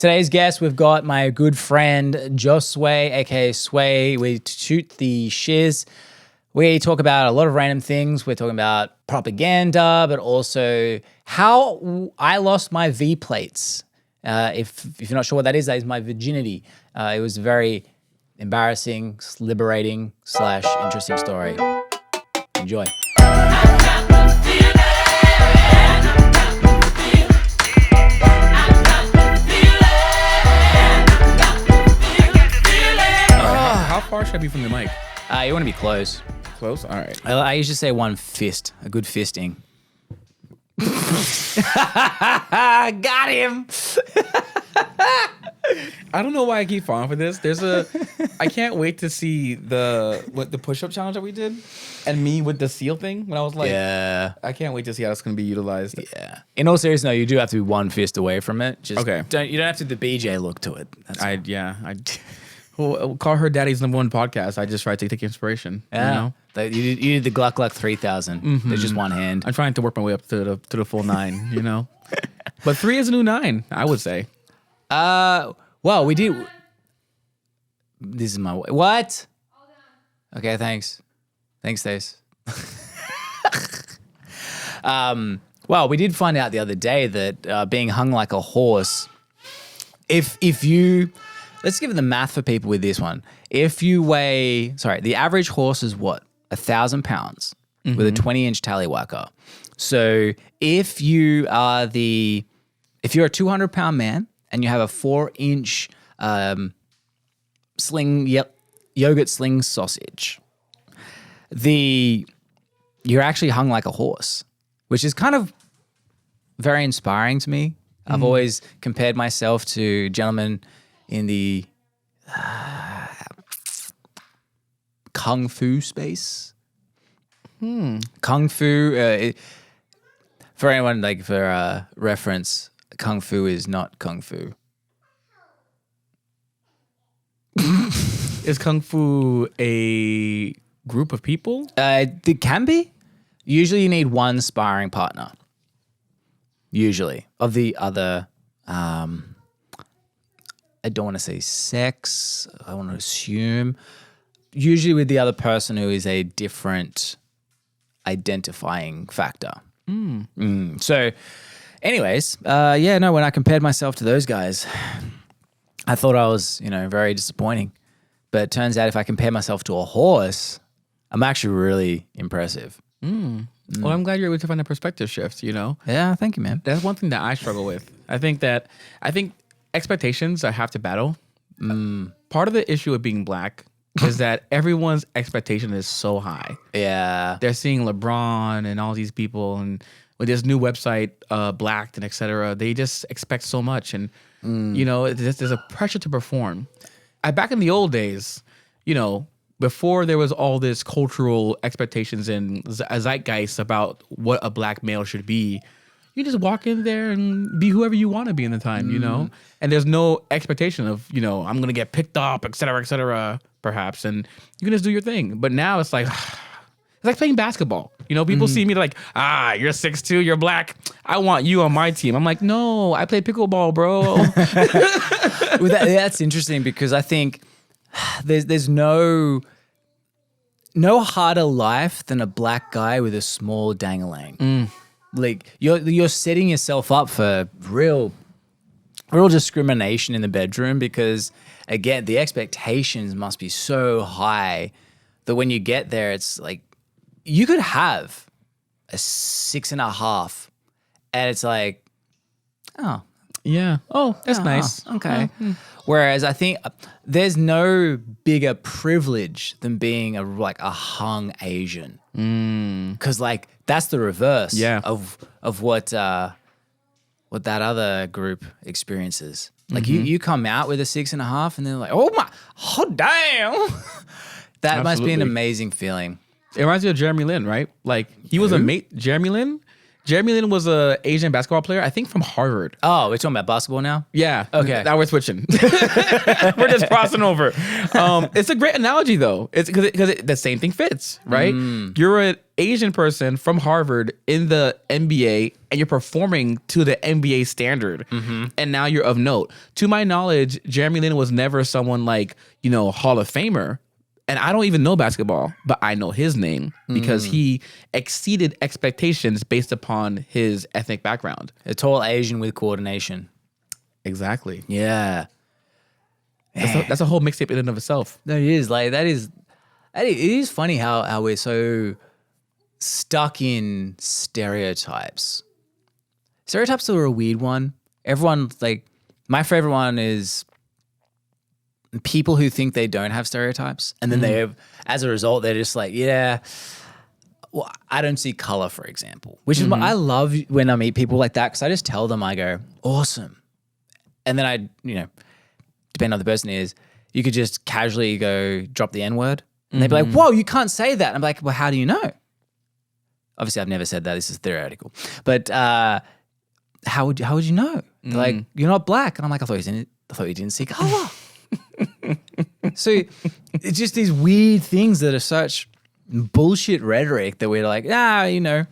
Today's guest, we've got my good friend Josue, aka Sway. We shoot the shiz. We talk about a lot of random things. We're talking about propaganda, but also how I lost my V plates. If you're not sure what that is my virginity. It was a very embarrassing, liberating / interesting story. Enjoy. How far should I be from the mic? You want to be close. Close? All right. I usually say one fist, a good fisting. Got him. I don't know why I keep falling for this. I can't wait to see the push-up challenge that we did and me with the seal thing when I was like, Yeah. I can't wait to see how it's going to be utilized. Yeah. In all seriousness, no, you do have to be one fist away from it. Just Okay. You don't have to do the BJ look to it. We'll call her daddy's #1 podcast. I just try to take inspiration. Yeah. You know? You did the Gluck Gluck 3000. There's just one hand. I'm trying to work my way up to the full 9, you know? But 3 is a new 9, I would say. Well, we did. This is my what? Okay, thanks. Thanks, Stace. Well, we did find out the other day that being hung like a horse, if you, let's give it the math for people with this one. If you the average horse is what? 1,000 pounds with a 20-inch tallywhacker. So if you're a 200-pound man and you have a 4-inch yogurt sling sausage, you're actually hung like a horse, which is kind of very inspiring to me. I've always compared myself to gentlemen in the kung fu space. Kung fu, for anyone for reference, kung fu is not kung fu. Is kung fu a group of people? It can be. Usually you need one sparring partner. Usually. Of the other, I don't want to say sex, I want to assume. Usually with the other person who is a different identifying factor. So anyways, when I compared myself to those guys, I thought I was, very disappointing. But it turns out if I compare myself to a horse, I'm actually really impressive. Well, I'm glad you're able to find a perspective shift, Yeah, thank you, man. That's one thing that I struggle with. I think expectations I have to battle. Part of the issue with being black is that everyone's expectation is so high. Yeah. They're seeing LeBron and all these people, and with this new website, Blacked and et cetera, they just expect so much. And, there's a pressure to perform. Back in the old days, before there was all this cultural expectations and zeitgeist about what a black male should be, you just walk in there and be whoever you want to be in the time, And there's no expectation of, I'm going to get picked up, et cetera, perhaps. And you can just do your thing. But now it's like playing basketball. People see me like, you're 6'2", you're black. I want you on my team. I'm like, no, I play pickleball, bro. Well, that's interesting because I think there's no harder life than a black guy with a small dang-a-lang. Like you're setting yourself up for real discrimination in the bedroom because again the expectations must be so high that when you get there it's like you could have a 6.5 and it's like that's nice. Okay. Whereas I think there's no bigger privilege than being a hung Asian. Because that's the reverse of what that other group experiences. Like you come out with a 6.5 and they're like, oh damn. That must be an amazing feeling. It reminds me of Jeremy Lin, right? Like he was Jeremy Lin Jeremy Lin was a Asian basketball player, I think from Harvard. Oh, we're talking about basketball now? Yeah. Okay. Now we're switching. We're just crossing over. It's a great analogy though. It's because the same thing fits, right? You're an Asian person from Harvard in the NBA and you're performing to the NBA standard. And now you're of note. To my knowledge, Jeremy Lin was never someone like, Hall of Famer. And I don't even know basketball, but I know his name because he exceeded expectations based upon his ethnic background. A tall Asian with coordination. Exactly. Yeah. That's a whole mixtape in and of itself. No, it is. Like, it is funny how we're so stuck in stereotypes. Stereotypes are a weird one. Everyone, like, my favorite one is people who think they don't have stereotypes, and then they have, as a result, they're just like, yeah, well, I don't see color, for example, which is what I love when I meet people like that, because I just tell them, I go, awesome. And then I, depending on the person is, you could just casually go drop the N-word, and they'd be like, whoa, you can't say that. And I'm like, well, how do you know? Obviously, I've never said that. This is theoretical. But how would you know? They're like, you're not black. And I'm like, I thought you didn't see color. So it's just these weird things that are such bullshit rhetoric that we're like, I'm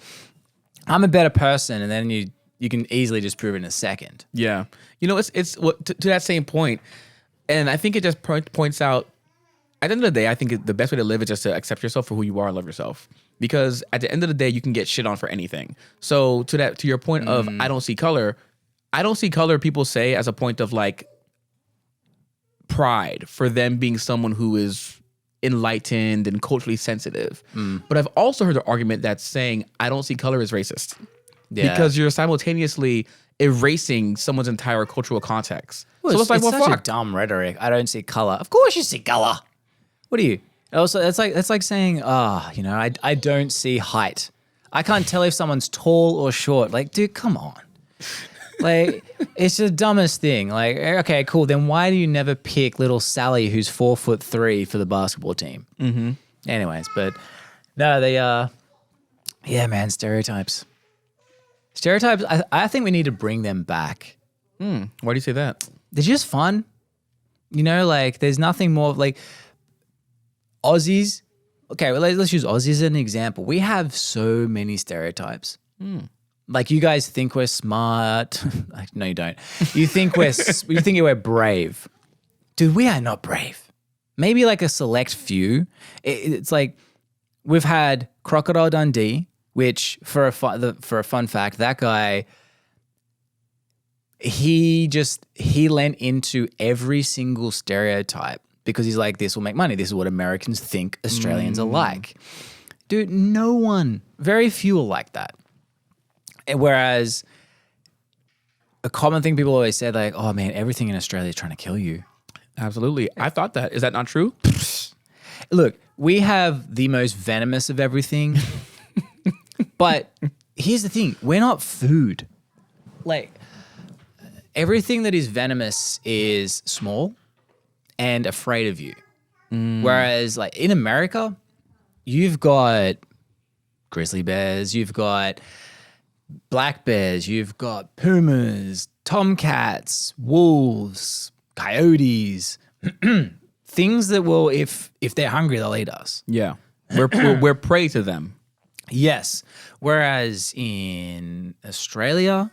a better person, and then you can easily just prove it in a second. Yeah, it's to that same point, and I think it just points out. At the end of the day, I think the best way to live is just to accept yourself for who you are and love yourself. Because at the end of the day, you can get shit on for anything. So to your point of I don't see color. People say as a point of like pride for them being someone who is enlightened and culturally sensitive. But I've also heard the argument that's saying I don't see color as racist. Yeah. Because you're simultaneously erasing someone's entire cultural context. Well, so it's such a dumb rhetoric. I don't see color. Of course you see color. What are you? Also, it's like saying, I don't see height. I can't tell if someone's tall or short. Like, dude, come on. Like, it's the dumbest thing. Like, okay, cool. Then why do you never pick little Sally, who's 4'3" for the basketball team? Anyways, but no, they yeah, man, stereotypes. Stereotypes. I think we need to bring them back. Why do you say that? They're just fun. Like there's nothing more like Aussies. Okay, well, let's use Aussies as an example. We have so many stereotypes. Like you guys think we're smart. No, you don't. You think we're brave. Dude, we are not brave. Maybe like a select few. It's like we've had Crocodile Dundee, which for a fun fact, that guy, he lent into every single stereotype because he's like, this will make money. This is what Americans think Australians are like. Dude, very few are like that. Whereas a common thing people always say, like, oh man, everything in Australia is trying to kill you. Absolutely. I thought that. Is that not true? Look, we have the most venomous of everything. But here's the thing. We're not food. Like, everything that is venomous is small and afraid of you. Whereas, like, in America, you've got grizzly bears, you've got black bears, you've got pumas, tomcats, wolves, coyotes, things that will, if they're hungry, they'll eat us. Yeah. We're prey to them. Yes. Whereas in Australia,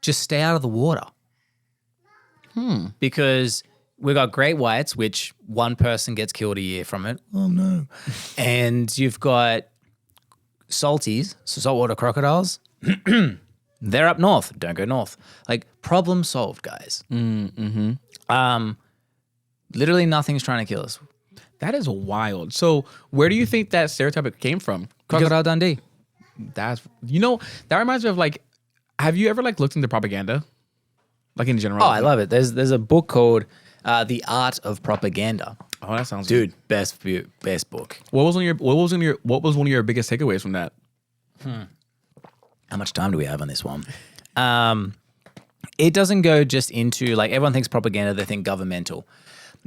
just stay out of the water. Because we've got great whites, which one person gets killed a year from it. Oh, no. And you've got salties, so saltwater crocodiles. They're up north. Don't go north. Like, problem solved, guys. Literally nothing's trying to kill us. That is wild. So where do you think that stereotype came from? Crocodile Dundee. That reminds me of like, have you ever like looked into propaganda? Like in general? Oh, I love it. There's a book called The Art of Propaganda. Oh, that sounds good. Dude, best book. What was one of your biggest takeaways from that? How much time do we have on this one? It doesn't go just into like everyone thinks propaganda, they think governmental.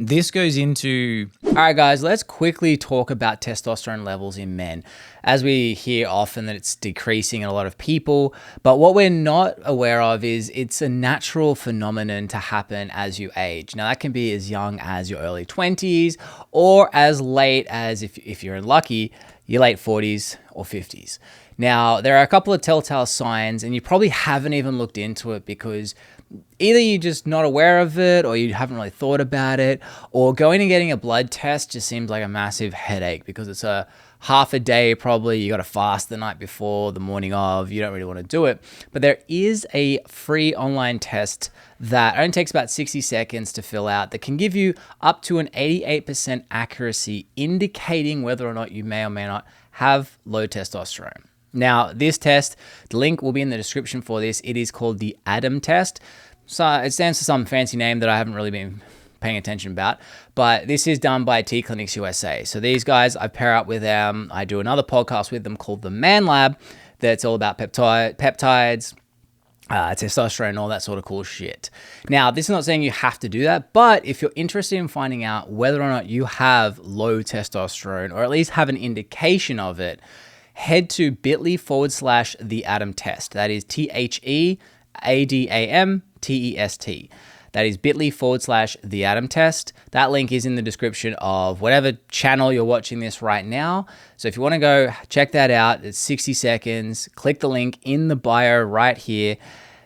this goes into... All right, guys, let's quickly talk about testosterone levels in men. As we hear often that it's decreasing in a lot of people, but what we're not aware of is it's a natural phenomenon to happen as you age. Now, that can be as young as your early 20s or as late as, if you're lucky, your late 40s or 50s. Now, there are a couple of telltale signs, and you probably haven't even looked into it because either you're just not aware of it or you haven't really thought about it, or going and getting a blood test just seems like a massive headache because it's a half a day probably. You got to fast the night before, the morning of. You don't really want to do it. But there is a free online test that only takes about 60 seconds to fill out that can give you up to an 88% accuracy indicating whether or not you may or may not have low testosterone. Now, this test, the link will be in the description for this. It is called the ADAM test. So it stands for some fancy name that I haven't really been paying attention about, but this is done by T Clinics USA. So these guys, I pair up with them. I do another podcast with them called the Man Lab that's all about peptides, testosterone, all that sort of cool shit. Now, this is not saying you have to do that, but if you're interested in finding out whether or not you have low testosterone or at least have an indication of it, head to bit.ly/the Adam test. That is TheAdamTest. That is bit.ly/the Adam test. That link is in the description of whatever channel you're watching this right now. So if you want to go check that out, it's 60 seconds. Click the link in the bio right here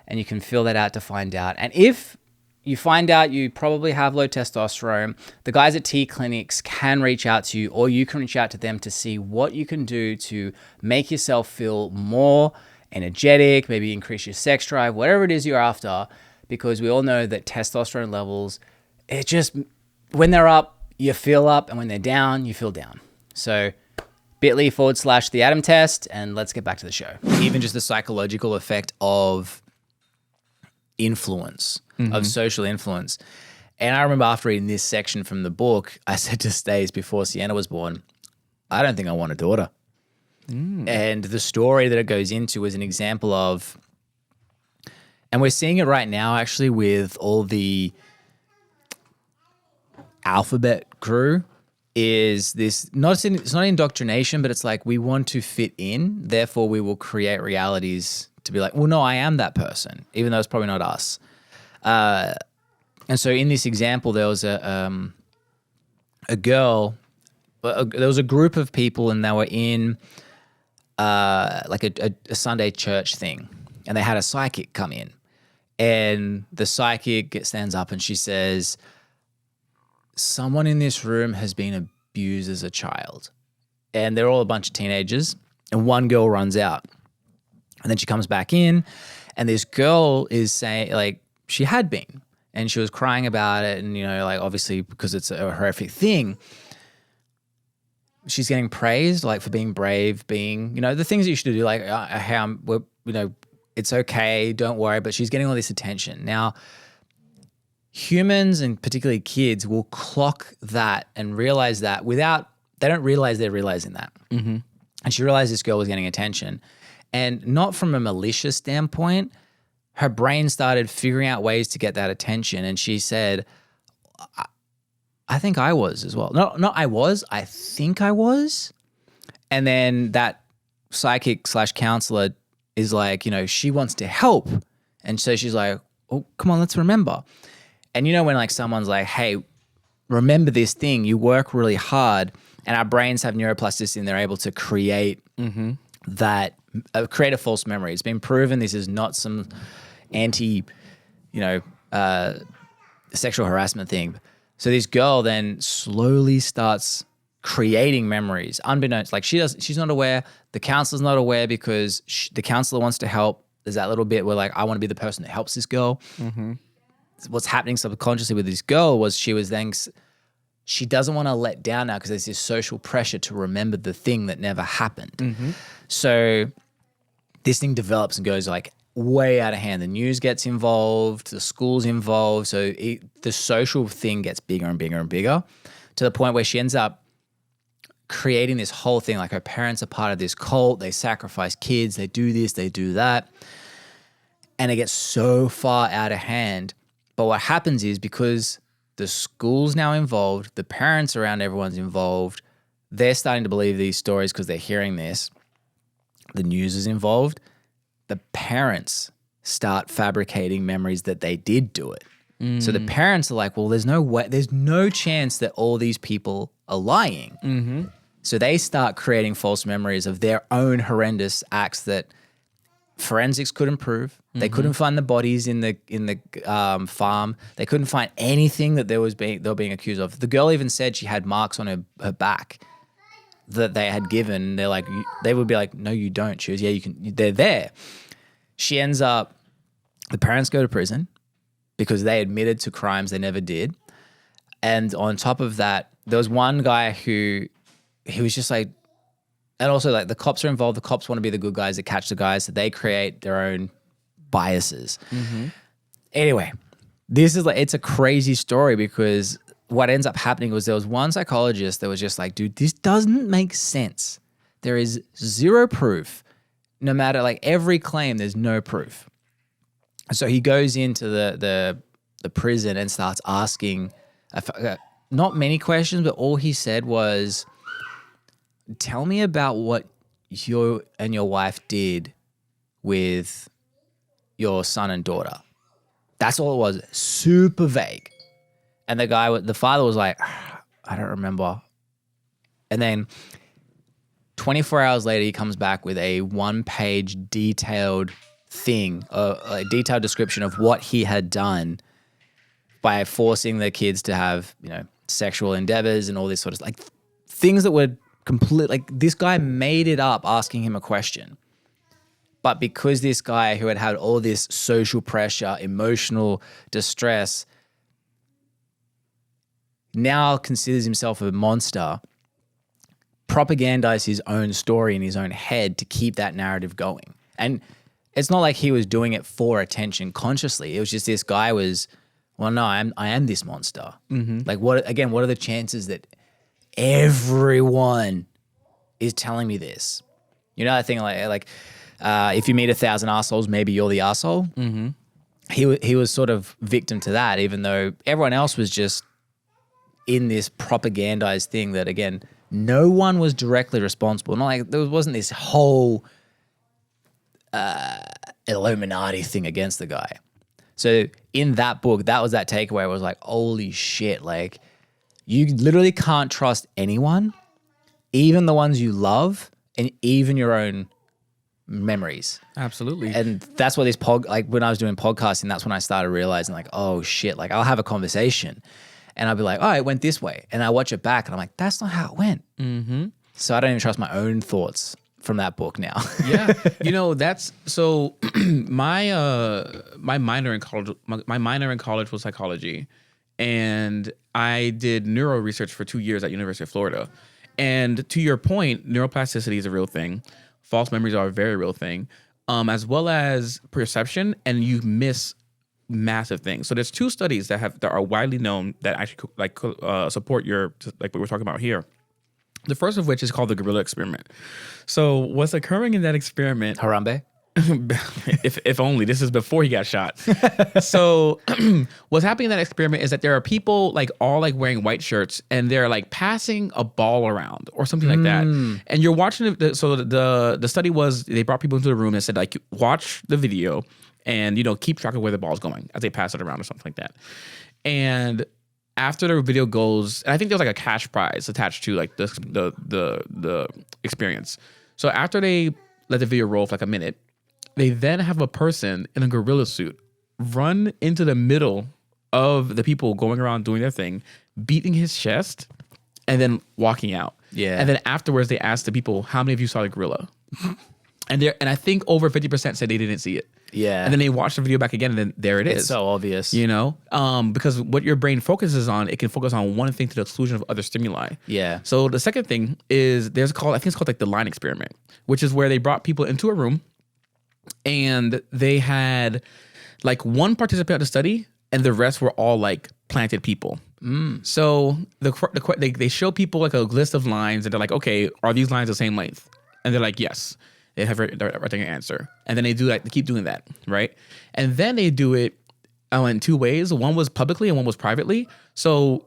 and you can fill that out to find out. And if you find out you probably have low testosterone, the guys at T Clinics can reach out to you, or you can reach out to them to see what you can do to make yourself feel more energetic, maybe increase your sex drive, whatever it is you're after, because we all know that testosterone levels, it just, when they're up, you feel up, and when they're down, you feel down. So bit.ly/the Adam test, and let's get back to the show. Even just the psychological effect of influence, of social influence. And I remember after reading this section from the book, I said to Stace before Sienna was born, I don't think I want a daughter. And the story that it goes into is an example of, and we're seeing it right now actually with all the alphabet crew, is this, it's not indoctrination, but it's like we want to fit in, therefore we will create realities to be like, well, no, I am that person, even though it's probably not us. And so in this example, there was a girl, there was a group of people and they were in like a Sunday church thing, and they had a psychic come in, and the psychic stands up and she says, someone in this room has been abused as a child. And they're all a bunch of teenagers, and one girl runs out. And then she comes back in, and this girl is saying, like, she had been, and she was crying about it. And, you know, like, obviously, because it's a horrific thing, she's getting praised, like, for being brave, being, you know, the things that you should do, like, how, you know, it's okay, don't worry. But she's getting all this attention. Now, humans, and particularly kids, will clock that and realize that without, they don't realize they're realizing that. And she realized this girl was getting attention. And not from a malicious standpoint, her brain started figuring out ways to get that attention. And she said, I think I was as well. No, not I was, I think I was. And then that psychic/counselor is like, you know, she wants to help. And so she's like, oh, come on, let's remember. And you know when like someone's like, hey, remember this thing, you work really hard, and our brains have neuroplasticity and they're able to create that, create a false memory. It's been proven this is not some sexual harassment thing. So this girl then slowly starts creating memories, unbeknownst. Like she's not aware, the counselor's not aware because the counselor wants to help. There's that little bit where like, I want to be the person that helps this girl. What's happening subconsciously with this girl was she doesn't want to let down now because there's this social pressure to remember the thing that never happened. So this thing develops and goes like way out of hand. The news gets involved, the school's involved. So the social thing gets bigger and bigger and bigger to the point where she ends up creating this whole thing. Like her parents are part of this cult. They sacrifice kids. They do this, they do that. And it gets so far out of hand. But what happens is because The school's now involved. The parents around everyone's involved. They're starting to believe these stories because they're hearing this. The news is involved. The parents start fabricating memories that they did do it. So the parents are like, well, there's no chance that all these people are lying. Mm-hmm. So they start creating false memories of their own horrendous acts that forensics couldn't prove. They couldn't find the bodies in the farm. They couldn't find anything that they were being accused of. The girl even said she had marks on her back that they had given. They're like, they would be like, no, you don't. She was, yeah, you can. They're there. She ends up. The parents go to prison because they admitted to crimes they never did. And on top of that, there was one guy who he was just like, and also like the cops are involved. The cops want to be the good guys that catch the guys, so they create their own biases. Anyway, this is like, it's a crazy story because what ends up happening was there was one psychologist that was just like, dude, this doesn't make sense. There is zero proof. No matter like every claim, there's no proof. So he goes into the prison and starts asking not many questions, but all he said was, tell me about what you and your wife did with your son and daughter. That's all it was. Super vague. And the father was like, I don't remember. And then 24 hours later, he comes back with a 1-page detailed thing, a detailed description of what he had done by forcing the kids to have, sexual endeavors and all this sort of like things that were complete. Like this guy made it up asking him a question. But because this guy who had had all this social pressure, emotional distress, now considers himself a monster, propagandized his own story in his own head to keep that narrative going. And it's not like he was doing it for attention consciously. It was just this guy was, well, no, I am this monster. Like what are the chances that everyone is telling me this? I think like if you meet 1,000 assholes, maybe you're the asshole. He was sort of victim to that, even though everyone else was just in this propagandized thing that, again, no one was directly responsible. Not like there wasn't this whole Illuminati thing against the guy. So in that book, that was that takeaway. I was like, holy shit, like you literally can't trust anyone, even the ones you love, and even your own memories. Absolutely. And that's what like when I was doing podcasting, that's when I started realizing like, oh shit, like I'll have a conversation and I'll be like, oh, it went this way. And I watch it back and I'm like, that's not how it went. So I don't even trust my own thoughts from that book now. Yeah. That's so my minor in college was psychology, and I did neuro research for 2 years at University of Florida. And to your point, neuroplasticity is a real thing. False memories are a very real thing, as well as perception, and you miss massive things. So there's 2 studies that are widely known that actually support what we're talking about here. The first of which is called the gorilla experiment. So what's occurring in that experiment? Harambe? if only. This is before he got shot. So what's happening in that experiment is that there are people all wearing white shirts and they're passing a ball around or something like that. And you're watching it. So the study was they brought people into the room and said watch the video and keep track of where the ball's going as they pass it around or something like that. And after the video goes, and I think there's a cash prize attached to the experience. So after they let the video roll for a minute, they then have a person in a gorilla suit run into the middle of the people going around doing their thing, beating his chest, and then walking out. Yeah. And then afterwards, they asked the people, how many of you saw the gorilla? And I think over 50% said they didn't see it. Yeah. And then they watched the video back again, and then there it is. It's so obvious. Because what your brain focuses on, it can focus on one thing to the exclusion of other stimuli. Yeah. So the second thing is I think it's called the line experiment, which is where they brought people into a room and they had one participant of the study and the rest were all planted people. So they show people a list of lines and they're like, okay, are these lines the same length? And they're like, yes. They have their answer. And then they do they keep doing that, right? And then they do it in two ways. One was publicly and one was privately. So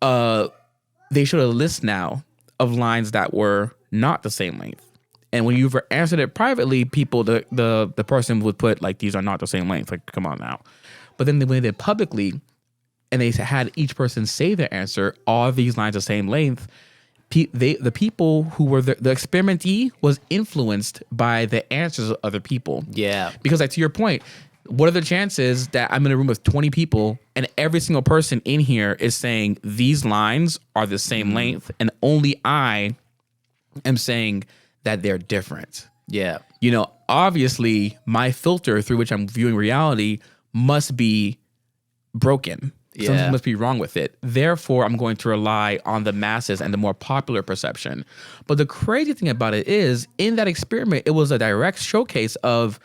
they showed a list now of lines that were not the same length. And when you've answered it privately, people, the person would put like, these are not the same length. Like, come on now. But then when they did it publicly and they had each person say their answer, all of these lines the same length, the people who were the experimentee was influenced by the answers of other people. Yeah. Because like to your point, what are the chances that I'm in a room with 20 people and every single person in here is saying these lines are the same length and only I am saying that they're different? Yeah. You know, obviously my filter through which I'm viewing reality must be broken. Yeah. Something must be wrong with it. Therefore, I'm going to rely on the masses and the more popular perception. But the crazy thing about it is, in that experiment, it was a direct showcase of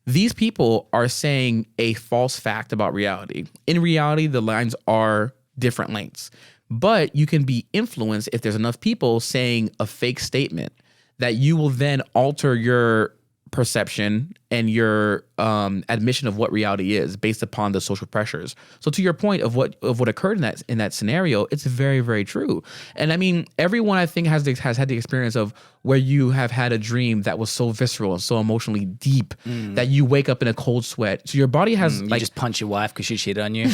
these people are saying a false fact about reality. In reality, the lines are different lengths. But you can be influenced if there's enough people saying a fake statement that you will then alter your perception and your admission of what reality is based upon the social pressures. So to your point of what occurred in that scenario, it's very, very true. And I mean, everyone I think has had the experience of where you have had a dream that was so visceral and so emotionally deep that you wake up in a cold sweat. So your body has you just punch your wife because she cheated on you.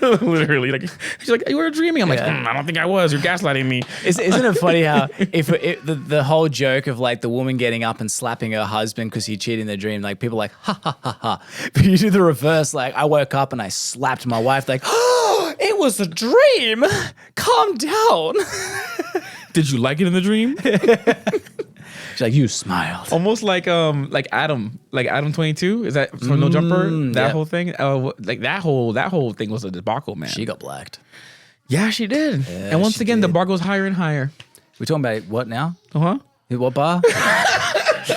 Literally, like she's like, you were dreaming. I'm like, I don't think I was. You're gaslighting me. Isn't it funny how if the whole joke of like the woman getting up and slapping her husband because he cheated in the dream, like people are like ha ha ha ha. But you do the reverse. Like I woke up and I slapped my wife. Like, oh, it was a dream. Calm down. Did you like it in the dream? She's like, you smiled. Almost like Adam 22. Is that from No Jumper? That whole thing. Like that whole thing was a debacle, man. She got blacked. Yeah, she did. Yeah, and once again, the bar goes higher and higher. We're talking about what now? Uh-huh. What bar?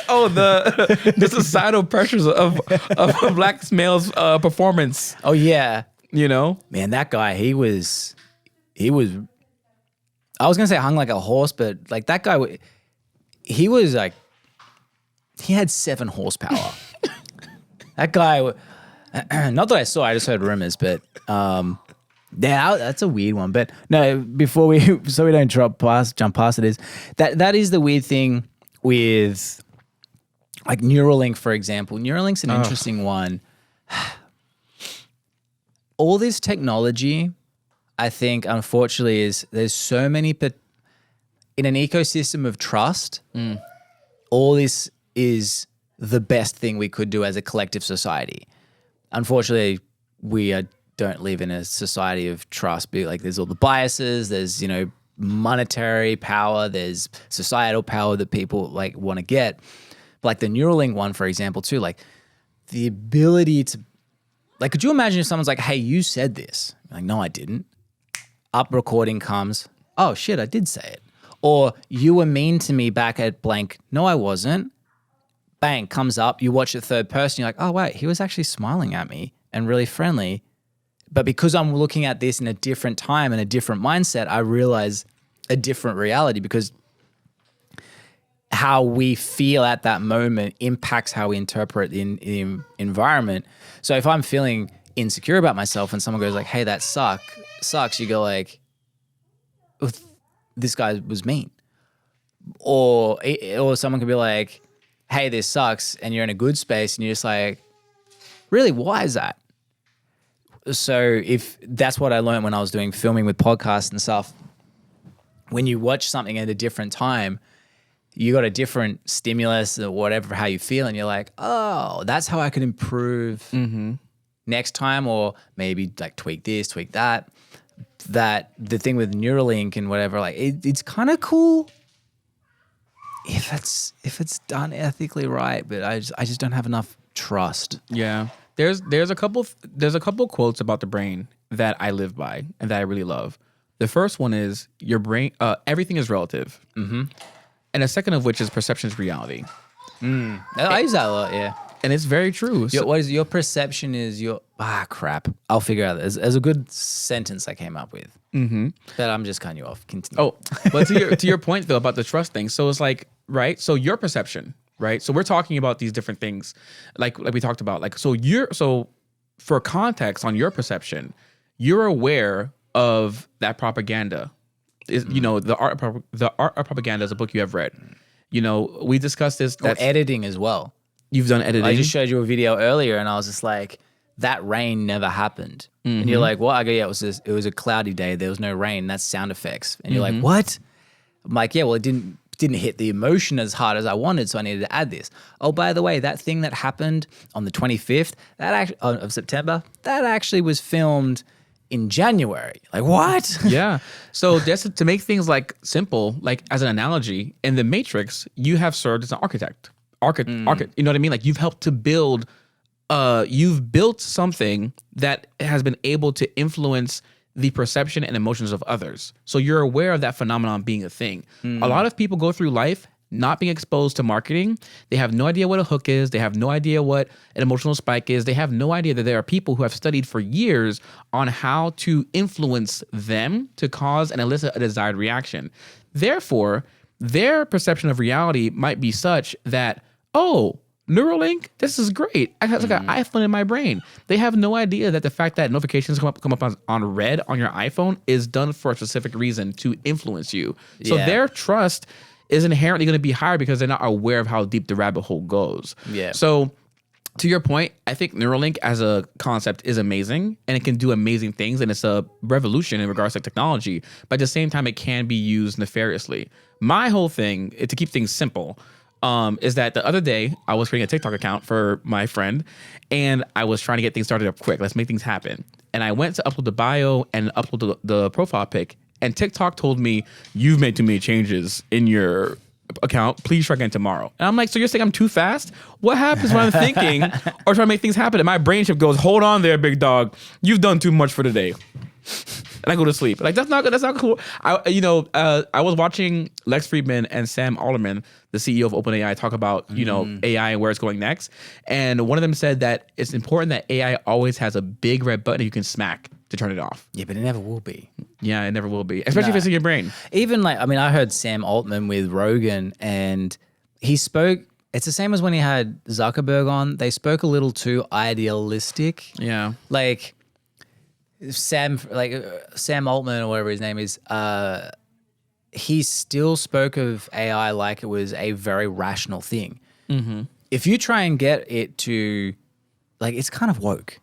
Oh, the societal pressures of a black male's performance. Oh yeah. You know? Man, that guy, he was I was gonna say hung like a horse, but like that guy, he was like, he had 7 horsepower. That guy, not that I saw, I just heard rumors, but yeah, that's a weird one. But no, before so we don't jump past it, is that is the weird thing with like Neuralink, for example. Neuralink's an interesting one. All this technology, I think, unfortunately, there's so many, but in an ecosystem of trust, all this is the best thing we could do as a collective society. Unfortunately, we don't live in a society of trust. Like there's all the biases, there's, monetary power, there's societal power that people like want to get. But like the Neuralink one, for example, too, like the ability to, like, could you imagine if someone's like, hey, you said this? I'm like, no, I didn't. Up recording comes, oh shit, I did say it. Or you were mean to me back at blank. No, I wasn't. Bang, comes up. You watch the third person. You're like, oh, wait, he was actually smiling at me and really friendly. But because I'm looking at this in a different time and a different mindset, I realize a different reality because how we feel at that moment impacts how we interpret the environment. So if I'm feeling insecure about myself and someone goes like, hey, that sucks, you go like, this guy was mean. Or someone could be like, hey, this sucks, and you're in a good space and you're just like, really, why is that? So if that's what I learned when I was doing filming with podcasts and stuff, when you watch something at a different time, you got a different stimulus or whatever, how you feel, and you're like, oh, that's how I can improve next time, or maybe like tweak this, tweak that. That the thing with Neuralink and whatever, like it's kind of cool if it's done ethically right, but I just don't have enough trust. Yeah, there's a couple quotes about the brain that I live by and that I really love. The first one is your brain, everything is relative, and the second of which is perception is reality. I use that a lot, yeah. And it's very true. What is your perception is your crap. I'll figure out. There's a good sentence I came up with. But I'm just cutting you off. Continue. Oh, but to your point though about the trust thing. So it's like, right. So your perception right? So we're talking about these different things, like we talked about. Like, so for context on your perception, you're aware of that propaganda. Is the art of propaganda is a book you have read. We discussed this. That's editing as well. You've done editing. I just showed you a video earlier, and I was just like, that rain never happened. And you're like, well, I go, yeah, it was a cloudy day. There was no rain. That's sound effects. And you're like, what? I'm like, yeah, well, it didn't hit the emotion as hard as I wanted, so I needed to add this. Oh, by the way, that thing that happened on the 25th of September, that actually was filmed in January. Like, what? Yeah. So just to make things like simple, like as an analogy, in the Matrix, you have served as an architect. You know what I mean? Like, you've helped to build, you've built something that has been able to influence the perception and emotions of others. So you're aware of that phenomenon being a thing. A lot of people go through life not being exposed to marketing. They have no idea what a hook is. They have no idea what an emotional spike is. They have no idea that there are people who have studied for years on how to influence them to cause and elicit a desired reaction. Therefore, their perception of reality might be such that, oh, Neuralink, this is great. I have like an iPhone in my brain. They have no idea that the fact that notifications come up on red on your iPhone is done for a specific reason to influence you. So their trust is inherently going to be higher because they're not aware of how deep the rabbit hole goes. Yeah. So to your point, I think Neuralink as a concept is amazing and it can do amazing things and it's a revolution in regards to technology. But at the same time, it can be used nefariously. My whole thing, to keep things simple, is that the other day I was creating a TikTok account for my friend and I was trying to get things started up quick. Let's make things happen. And I went to upload the bio and upload the profile pic. And TikTok told me, you've made too many changes in your account. Please try again tomorrow. And I'm like, so you're saying I'm too fast? What happens when I'm thinking or trying to make things happen? And my brain chip goes, hold on there, big dog. You've done too much for today. And I go to sleep. Like, that's not cool. I was watching Lex Fridman and Sam Altman, the CEO of OpenAI, talk about, AI and where it's going next. And one of them said that it's important that AI always has a big red button you can smack to turn it off. Yeah, but it never will be. Yeah, it never will be. Especially if it's in your brain. Even I heard Sam Altman with Rogan and he spoke, it's the same as when he had Zuckerberg on. They spoke a little too idealistic. Yeah. Like Sam Altman or whatever his name is, he still spoke of AI like it was a very rational thing. Mm-hmm. If you try and get it to, it's kind of woke.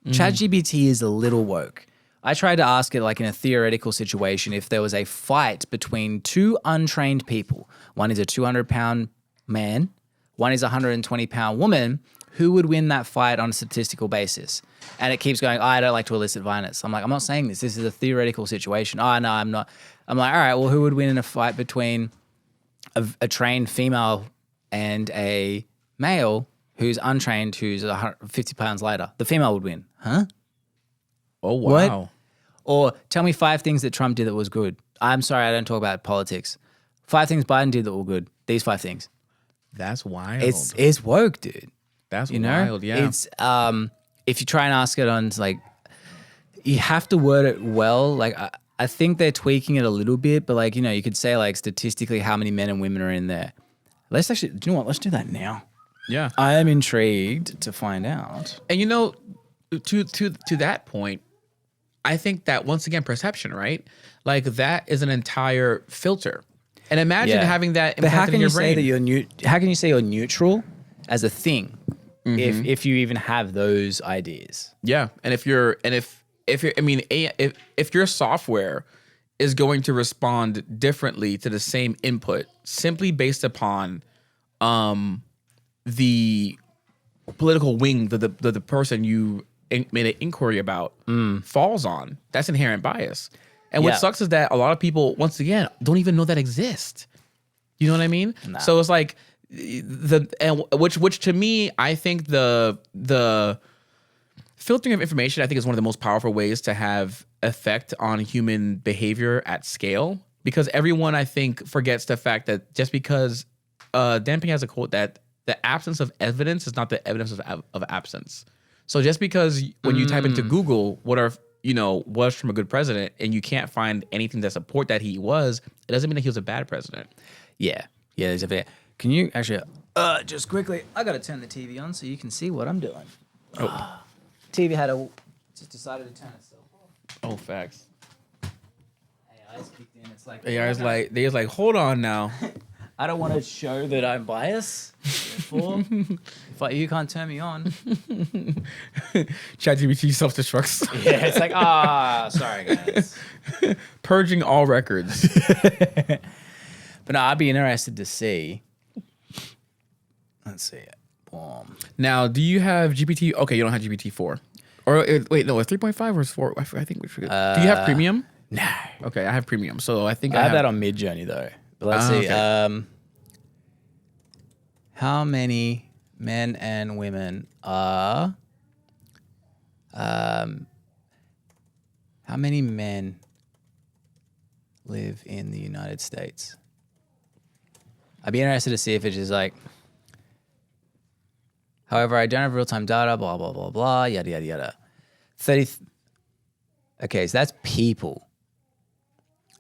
ChatGPT is a little woke. I tried to ask it in a theoretical situation if there was a fight between two untrained people. One is a 200-pound man, one is a 120-pound woman. Who would win that fight on a statistical basis? And it keeps going, I don't like to elicit violence. I'm like, I'm not saying this. This is a theoretical situation. Oh, no, I'm not. I'm like, all right, well, who would win in a fight between a trained female and a male who's untrained, who's 50 pounds lighter? The female would win. Huh? Oh, wow. What? Or tell me 5 things that Trump did that was good. I'm sorry, I don't talk about politics. 5 things Biden did that were good. These 5 things. That's wild. It's woke, dude. That's wild, yeah. It's if you try and ask it on you have to word it well. I think they're tweaking it a little bit, but you could say statistically how many men and women are in there. Let's actually, do you know what? Let's do that now. Yeah. I am intrigued to find out. And to that point, I think that once again, perception, right? That is an entire filter. And imagine having that implanted in your brain. How can you say you're neutral as a thing if you even have those ideas? Yeah. And if your software is going to respond differently to the same input simply based upon the political wing that the person you made an inquiry about falls on, that's inherent bias. And what sucks is that a lot of people, once again, don't even know that exists. You know what I mean? Nah. So it's which to me, I think the filtering of information, I think, is one of the most powerful ways to have effect on human behavior at scale. Because everyone, I think, forgets the fact that just because Dan Ping has a quote that the absence of evidence is not the evidence of absence. So just because when you type into Google was from a good president and you can't find anything to support that he was, it doesn't mean that he was a bad president. Yeah. Yeah, there's Can you actually, just quickly, I got to turn the TV on so you can see what I'm doing. Oh, TV just decided to turn itself off. oh, facts. AI's kicked in. It's like, AI's like, they was like, hold on now. I don't want to show that I'm biased. Therefore, you can't turn me on. ChatGPT self-destructs. Yeah, it's like, sorry guys. Purging all records. But no, I'd be interested to see. Let's see it. Boom. Now, do you have GPT? Okay, you don't have GPT-4. Or wait, no, it's 3.5 or it's 4? I think we should. Do you have premium? No. Okay, I have premium. So I think I have that on Mid-Journey though. But let's see. Okay. How many men and women are? How many men live in the United States? I'd be interested to see if it's just like. However, I don't have real-time data. Blah blah blah blah. Yada yada yada. 30. Okay, so that's people.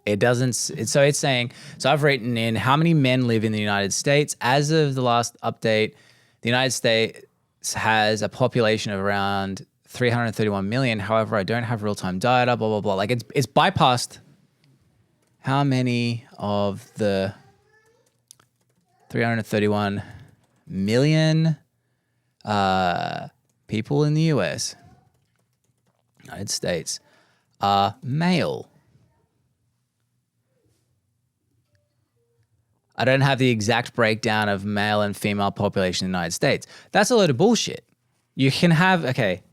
It doesn't. So it's saying. So I've written in how many men live in the United States as of the last update. The United States has a population of around 331 million. However, I don't have real-time data. Blah blah blah. Like it's bypassed. How many of the 331 million people in the U.S. United States are male? I don't have the exact breakdown of male and female population in the United States. That's a load of bullshit. You can have, okay,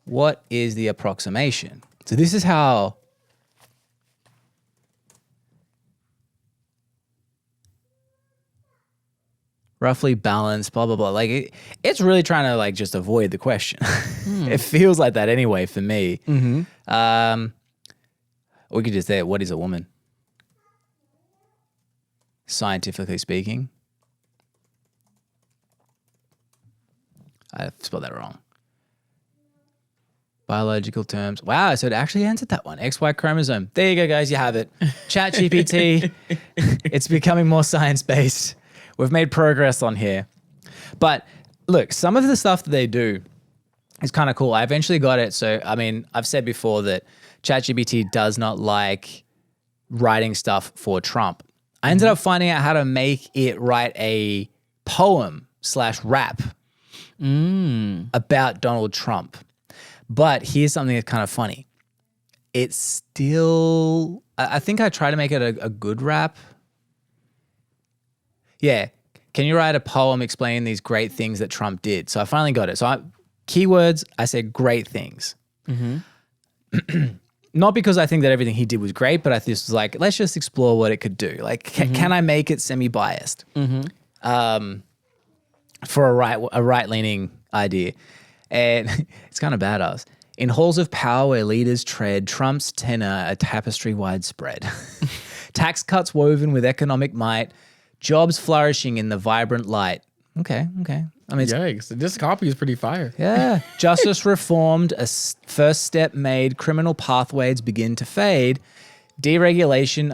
what is the approximation? So this is how roughly balanced, blah, blah, blah. Like it's really trying to like just avoid the question. It feels like that anyway for me. Mm-hmm. We could just say, what is a woman? Scientifically speaking. I spelled that wrong. Biological terms. Wow, so it actually answered that one. XY chromosome. There you go, guys. You have it. ChatGPT. It's becoming more science-based. We've made progress on here. But look, some of the stuff that they do is kind of cool. I eventually got it. So, I mean, I've said before that ChatGPT does not like writing stuff for Trump. I ended up finding out how to make it write a poem/rap about Donald Trump. But here's something that's kind of funny. It's still, I think I tried to make it a good rap. Yeah. Can you write a poem explaining these great things that Trump did? So I finally got it. So keywords, I said great things. Mm-hmm. Not because I think that everything he did was great, but I just was like, let's just explore what it could do. Like, can I make it semi-biased for a right-leaning idea? And it's kind of badass. In halls of power where leaders tread, Trump's tenor a tapestry widespread. Tax cuts woven with economic might, jobs flourishing in the vibrant light. Okay. I mean, yikes! This copy is pretty fire. Yeah. Justice reformed, a first step made, criminal pathways begin to fade, deregulation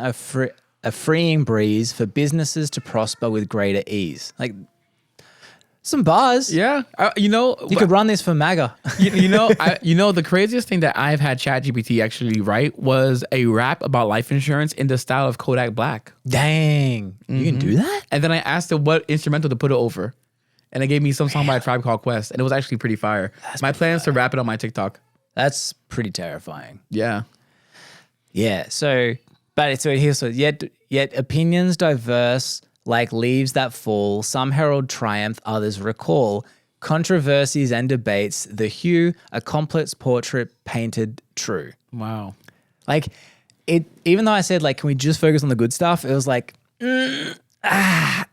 a freeing breeze for businesses to prosper with greater ease. Like, some bars. Yeah. You could run this for MAGA. The craziest thing that I've had ChatGPT actually write was a rap about life insurance in the style of Kodak Black. Dang. You can do that? And then I asked it what instrumental to put it over. And it gave me some song by a Tribe Called Quest. And it was actually pretty fire. My plan is to rap it on my TikTok. That's pretty terrifying. Yeah. Yeah. So yet opinions diverse like leaves that fall. Some herald triumph, others recall. Controversies and debates, the hue, a complex portrait painted true. Wow. Like it, even though I said like, can we just focus on the good stuff? It was like,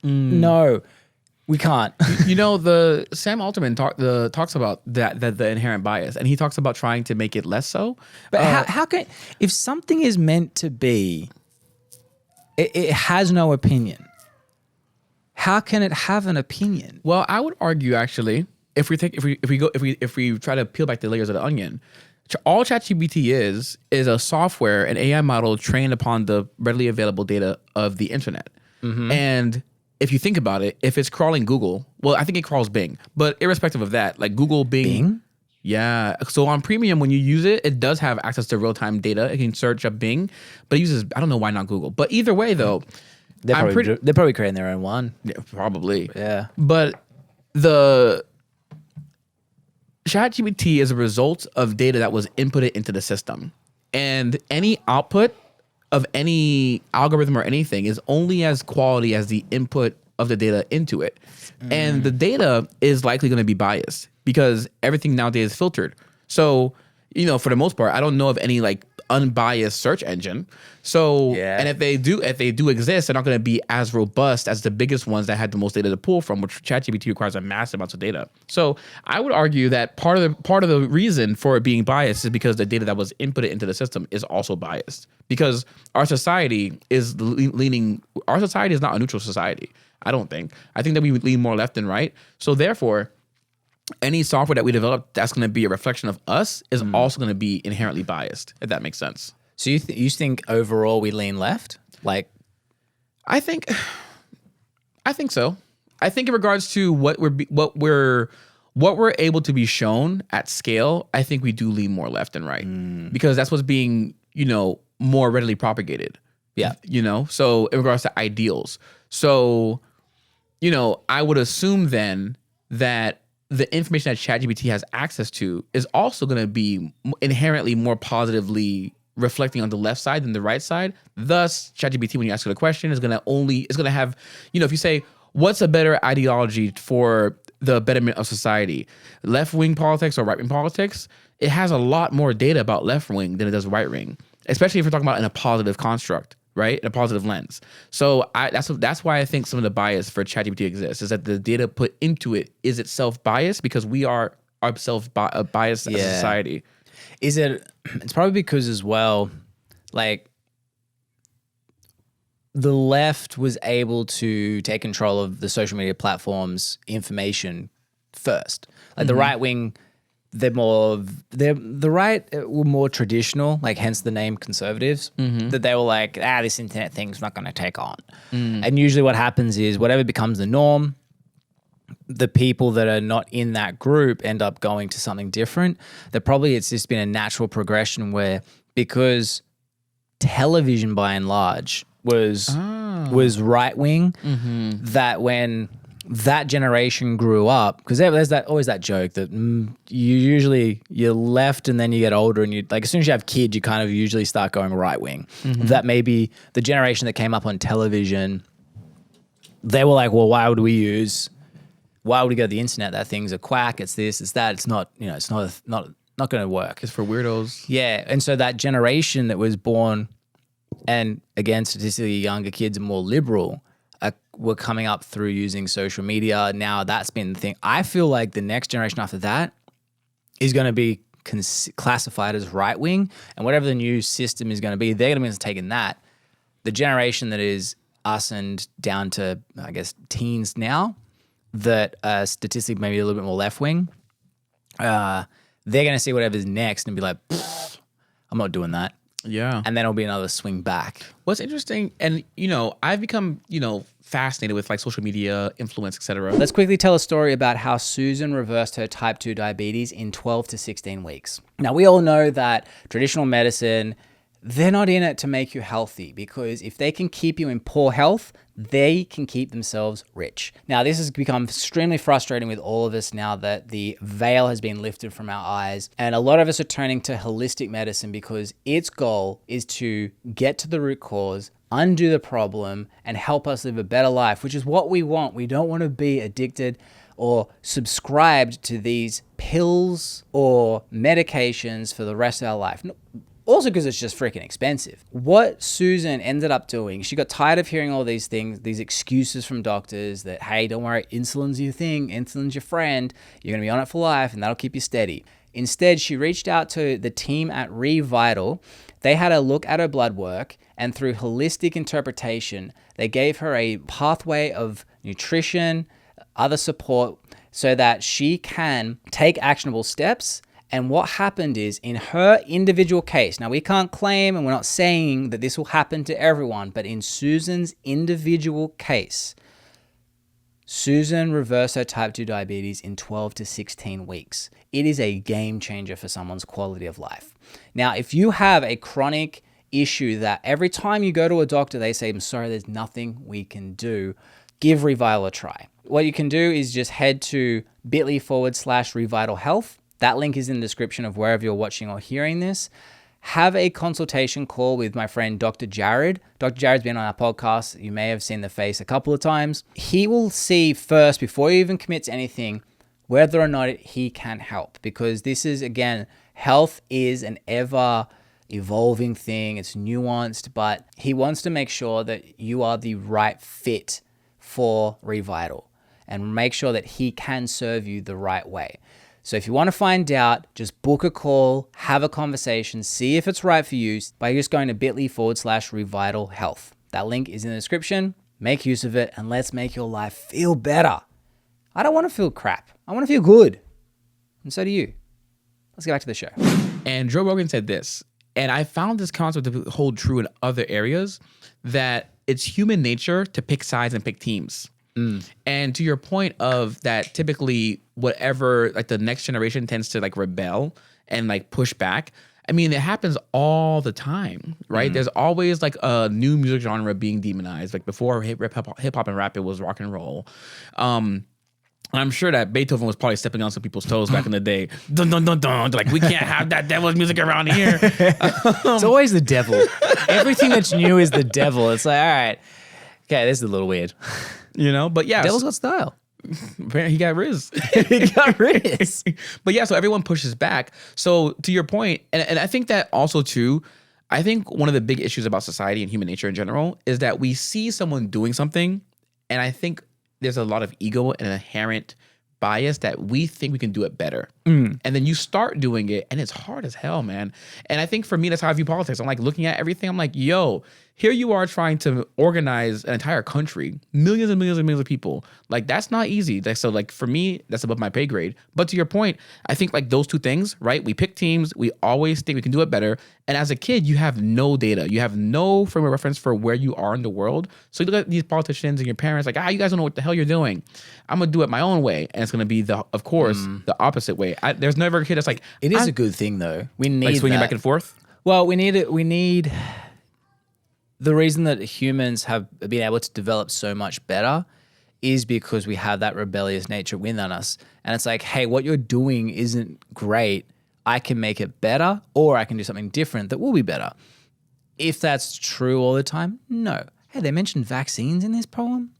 no. We can't. The Sam Altman talks about that the inherent bias, and he talks about trying to make it less so. But how can, if something is meant to be, it has no opinion. How can it have an opinion? Well, I would argue actually, if we try to peel back the layers of the onion, all ChatGPT is a software, an AI model trained upon the readily available data of the internet, and if you think about it, if it's crawling Google, well, I think it crawls Bing. But irrespective of that, like Google, Bing? Yeah. So on Premium, when you use it, it does have access to real-time data. It can search up Bing, but it uses, I don't know why not Google. But either way, though, they're probably creating their own one. Yeah, probably. Yeah. But the ChatGPT is a result of data that was inputted into the system. And any output of any algorithm or anything is only as quality as the input of the data into it. And the data is likely going to be biased because everything nowadays is filtered. So, for the most part, I don't know of any like unbiased search engine. So, and if they do exist, they're not going to be as robust as the biggest ones that had the most data to pull from, which ChatGPT requires a massive amounts of data. So I would argue that part of the reason for it being biased is because the data that was inputted into the system is also biased. Because our society is leaning. Our society is not a neutral society. I don't think. I think that we lean more left than right. So therefore, any software that we develop that's going to be a reflection of us is also going to be inherently biased, if that makes sense. So you think overall we lean left? Like, I think so. I think in regards to what we're able to be shown at scale, I think we do lean more left than right because that's what's being more readily propagated. Yeah. So in regards to ideals, so I would assume then that the information that ChatGPT has access to is also going to be inherently more positively reflecting on the left side than the right side. Thus, ChatGPT, when you ask it a question, is going to have, if you say, what's a better ideology for the betterment of society, left-wing politics or right-wing politics? It has a lot more data about left-wing than it does right-wing, especially if you're talking about in a positive construct, right? In a positive lens. So that's why I think some of the bias for ChatGPT exists, is that the data put into it is itself biased because we are ourselves biased as a society. It's probably because as well, like the left was able to take control of the social media platforms' information first. Like the right wing, the right were more traditional, like hence the name conservatives, that they were like, this internet thing's not going to take on. And usually what happens is whatever becomes the norm, the people that are not in that group end up going to something different. That probably it's just been a natural progression where, because television by and large was right wing, that when that generation grew up, because there's always that joke that you're left and then you get older and you like as soon as you have kids you kind of usually start going right wing. That maybe the generation that came up on television, they were like, well, why would we go to the internet? That thing's a quack. It's this, it's that. It's not, it's not going to work. It's for weirdos. Yeah. And so that generation that was born, and again, statistically younger kids are more liberal, were coming up through using social media. Now that's been the thing. I feel like the next generation after that is going to be classified as right wing, and whatever the new system is going to be, they're going to be taking that. The generation that is us and down to, I guess, teens now, that statistically maybe a little bit more left wing, they're going to see whatever's next and be like, I'm not doing that. Yeah. And then it'll be another swing back. What's interesting, and I've become, fascinated with like social media, influence, etc. Let's quickly tell a story about how Susan reversed her type 2 diabetes in 12 to 16 weeks. Now, we all know that traditional medicine, they're not in it to make you healthy, because if they can keep you in poor health, they can keep themselves rich. Now, this has become extremely frustrating with all of us now that the veil has been lifted from our eyes. And a lot of us are turning to holistic medicine because its goal is to get to the root cause, undo the problem, and help us live a better life, which is what we want. We don't want to be addicted or subscribed to these pills or medications for the rest of our life. Also because it's just freaking expensive. What Susan ended up doing, she got tired of hearing all these things, these excuses from doctors that, hey, don't worry, insulin's your thing, insulin's your friend, you're going to be on it for life and that'll keep you steady. Instead, she reached out to the team at ReVital. They had a look at her blood work, and through holistic interpretation, they gave her a pathway of nutrition, other support, so that she can take actionable steps. And what happened is, in her individual case, now we can't claim and we're not saying that this will happen to everyone, but in Susan's individual case, Susan reversed her type 2 diabetes in 12 to 16 weeks. It is a game changer for someone's quality of life. Now, if you have a chronic issue that every time you go to a doctor, they say, I'm sorry, there's nothing we can do, give Revital a try. What you can do is just head to bit.ly/Revital Health. That link is in the description of wherever you're watching or hearing this. Have a consultation call with my friend, Dr. Jared. Dr. Jared's been on our podcast. You may have seen the face a couple of times. He will see first, before you even commit to anything, whether or not he can help. Because this is, again, health is an ever evolving thing. It's nuanced, but he wants to make sure that you are the right fit for Revital and make sure that he can serve you the right way. So if you want to find out, just book a call, have a conversation, see if it's right for you by just going to bit.ly/Revital Health. That link is in the description. Make use of it and let's make your life feel better. I don't want to feel crap. I want to feel good. And so do you. Let's get back to the show. And Joe Rogan said this, and I found this concept to hold true in other areas, that it's human nature to pick sides and pick teams. And to your point of that, typically whatever, like the next generation tends to like rebel and like push back. I mean, it happens all the time, right? There's always like a new music genre being demonized. Like before hip hop and rap, it was rock and roll. I'm sure that Beethoven was probably stepping on some people's toes back in the day. Dun, dun, dun, dun. Like, we can't have that devil's music around here. It's always the devil. Everything that's new is the devil. It's like, all right, okay, this is a little weird. You know, but yeah. Devil's got style. Apparently he got Riz. He got Riz. But yeah, so everyone pushes back. So to your point, and I think that also too, I think one of the big issues about society and human nature in general is that we see someone doing something, and I think there's a lot of ego and an inherent bias that we think we can do it better. And then you start doing it and it's hard as hell, man. And I think for me, that's how I view politics. I'm like looking at everything. I'm like, yo, here you are trying to organize an entire country, millions and millions and millions of people. Like, that's not easy. Like, so like for me, that's above my pay grade. But to your point, I think like those two things, right? We pick teams. We always think we can do it better. And as a kid, you have no data. You have no frame of reference for where you are in the world. So you look at these politicians and your parents like, you guys don't know what the hell you're doing. I'm going to do it my own way. And it's going to be, of course, the opposite way. There's never a kid that's like... It is a good thing, though. We need like swinging that. back and forth? Well, we need it. We need... The reason that humans have been able to develop so much better is because we have that rebellious nature within us. And it's like, hey, what you're doing isn't great. I can make it better, or I can do something different that will be better. If that's true all the time, no. Hey, they mentioned vaccines in this poem.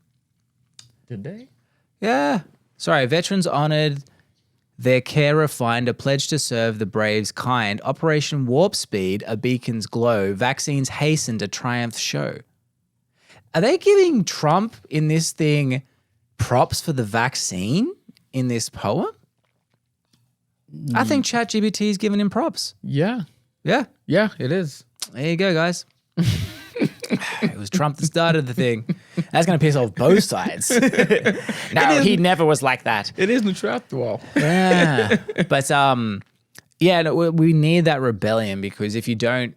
Did they? Yeah. Sorry, veterans honored, their care refined, a pledge to serve the braves kind. Operation Warp Speed, a beacon's glow. Vaccines hastened, a triumph show. Are they giving Trump in this thing props for the vaccine in this poem? I think ChatGPT is giving him props. Yeah. Yeah. Yeah, it is. There you go, guys. It was Trump that started the thing. That's going to piss off both sides. No, he never was like that. It is neutral after all. Yeah. But yeah, no, we need that rebellion, because if you don't,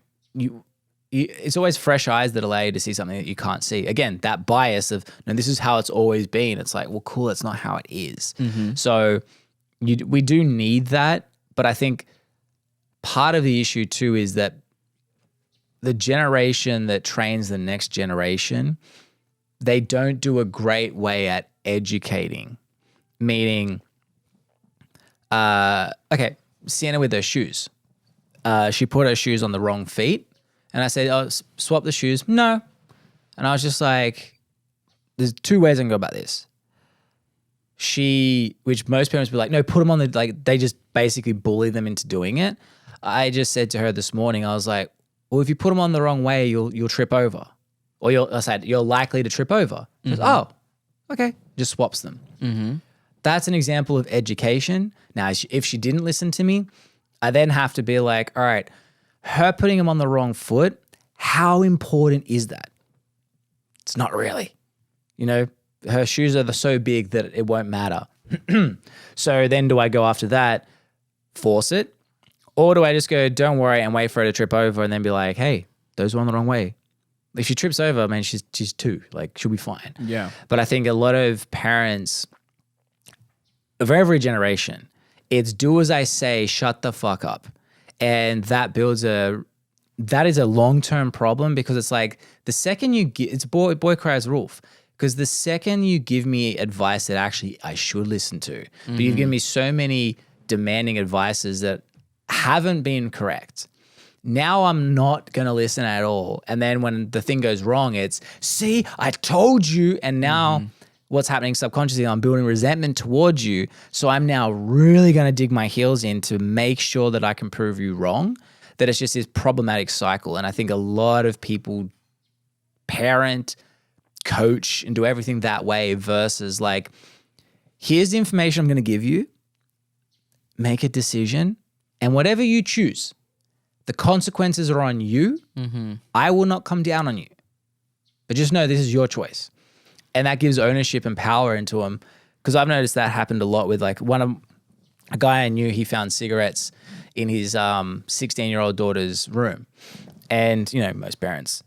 it's always fresh eyes that allow you to see something that you can't see. Again, that bias of, no, this is how it's always been. It's like, well, cool, that's not how it is. So we do need that. But I think part of the issue too is that the generation that trains the next generation, they don't do a great way at educating. Meaning, okay, Sienna with her shoes. She put her shoes on the wrong feet. And I said, oh, swap the shoes. No. And I was just like, there's two ways I can go about this. Which most parents would be like, no, put them on they just basically bully them into doing it. I just said to her this morning, I was like, well, if you put them on the wrong way, you'll trip over. Or you're likely to trip over. She goes, oh, okay. Just swaps them. That's an example of education. Now, if she didn't listen to me, I then have to be like, all right, her putting them on the wrong foot, how important is that? It's not really. You know, her shoes are so big that it won't matter. So then do I go after that, force it? Or do I just go, don't worry, and wait for her to trip over and then be like, hey, those were on the wrong way. If she trips over, man, she's 2. Like, she'll be fine. Yeah. But I think a lot of parents of every generation, it's do as I say, shut the fuck up. And that is a long-term problem, because it's like the second you get, it's boy cries wolf. Because the second you give me advice that actually I should listen to, but you've given me so many demanding advices that haven't been correct. Now I'm not going to listen at all. And then when the thing goes wrong, it's, see, I told you. And now what's happening subconsciously, I'm building resentment towards you. So I'm now really going to dig my heels in to make sure that I can prove you wrong, that it's just this problematic cycle. And I think a lot of people parent, coach, and do everything that way versus like, here's the information I'm going to give you, make a decision, and whatever you choose, the consequences are on you. I will not come down on you, but just know this is your choice. And that gives ownership and power into them. Because I've noticed that happened a lot with like a guy I knew, he found cigarettes in his 16-year-old daughter's room. And, you know, most parents,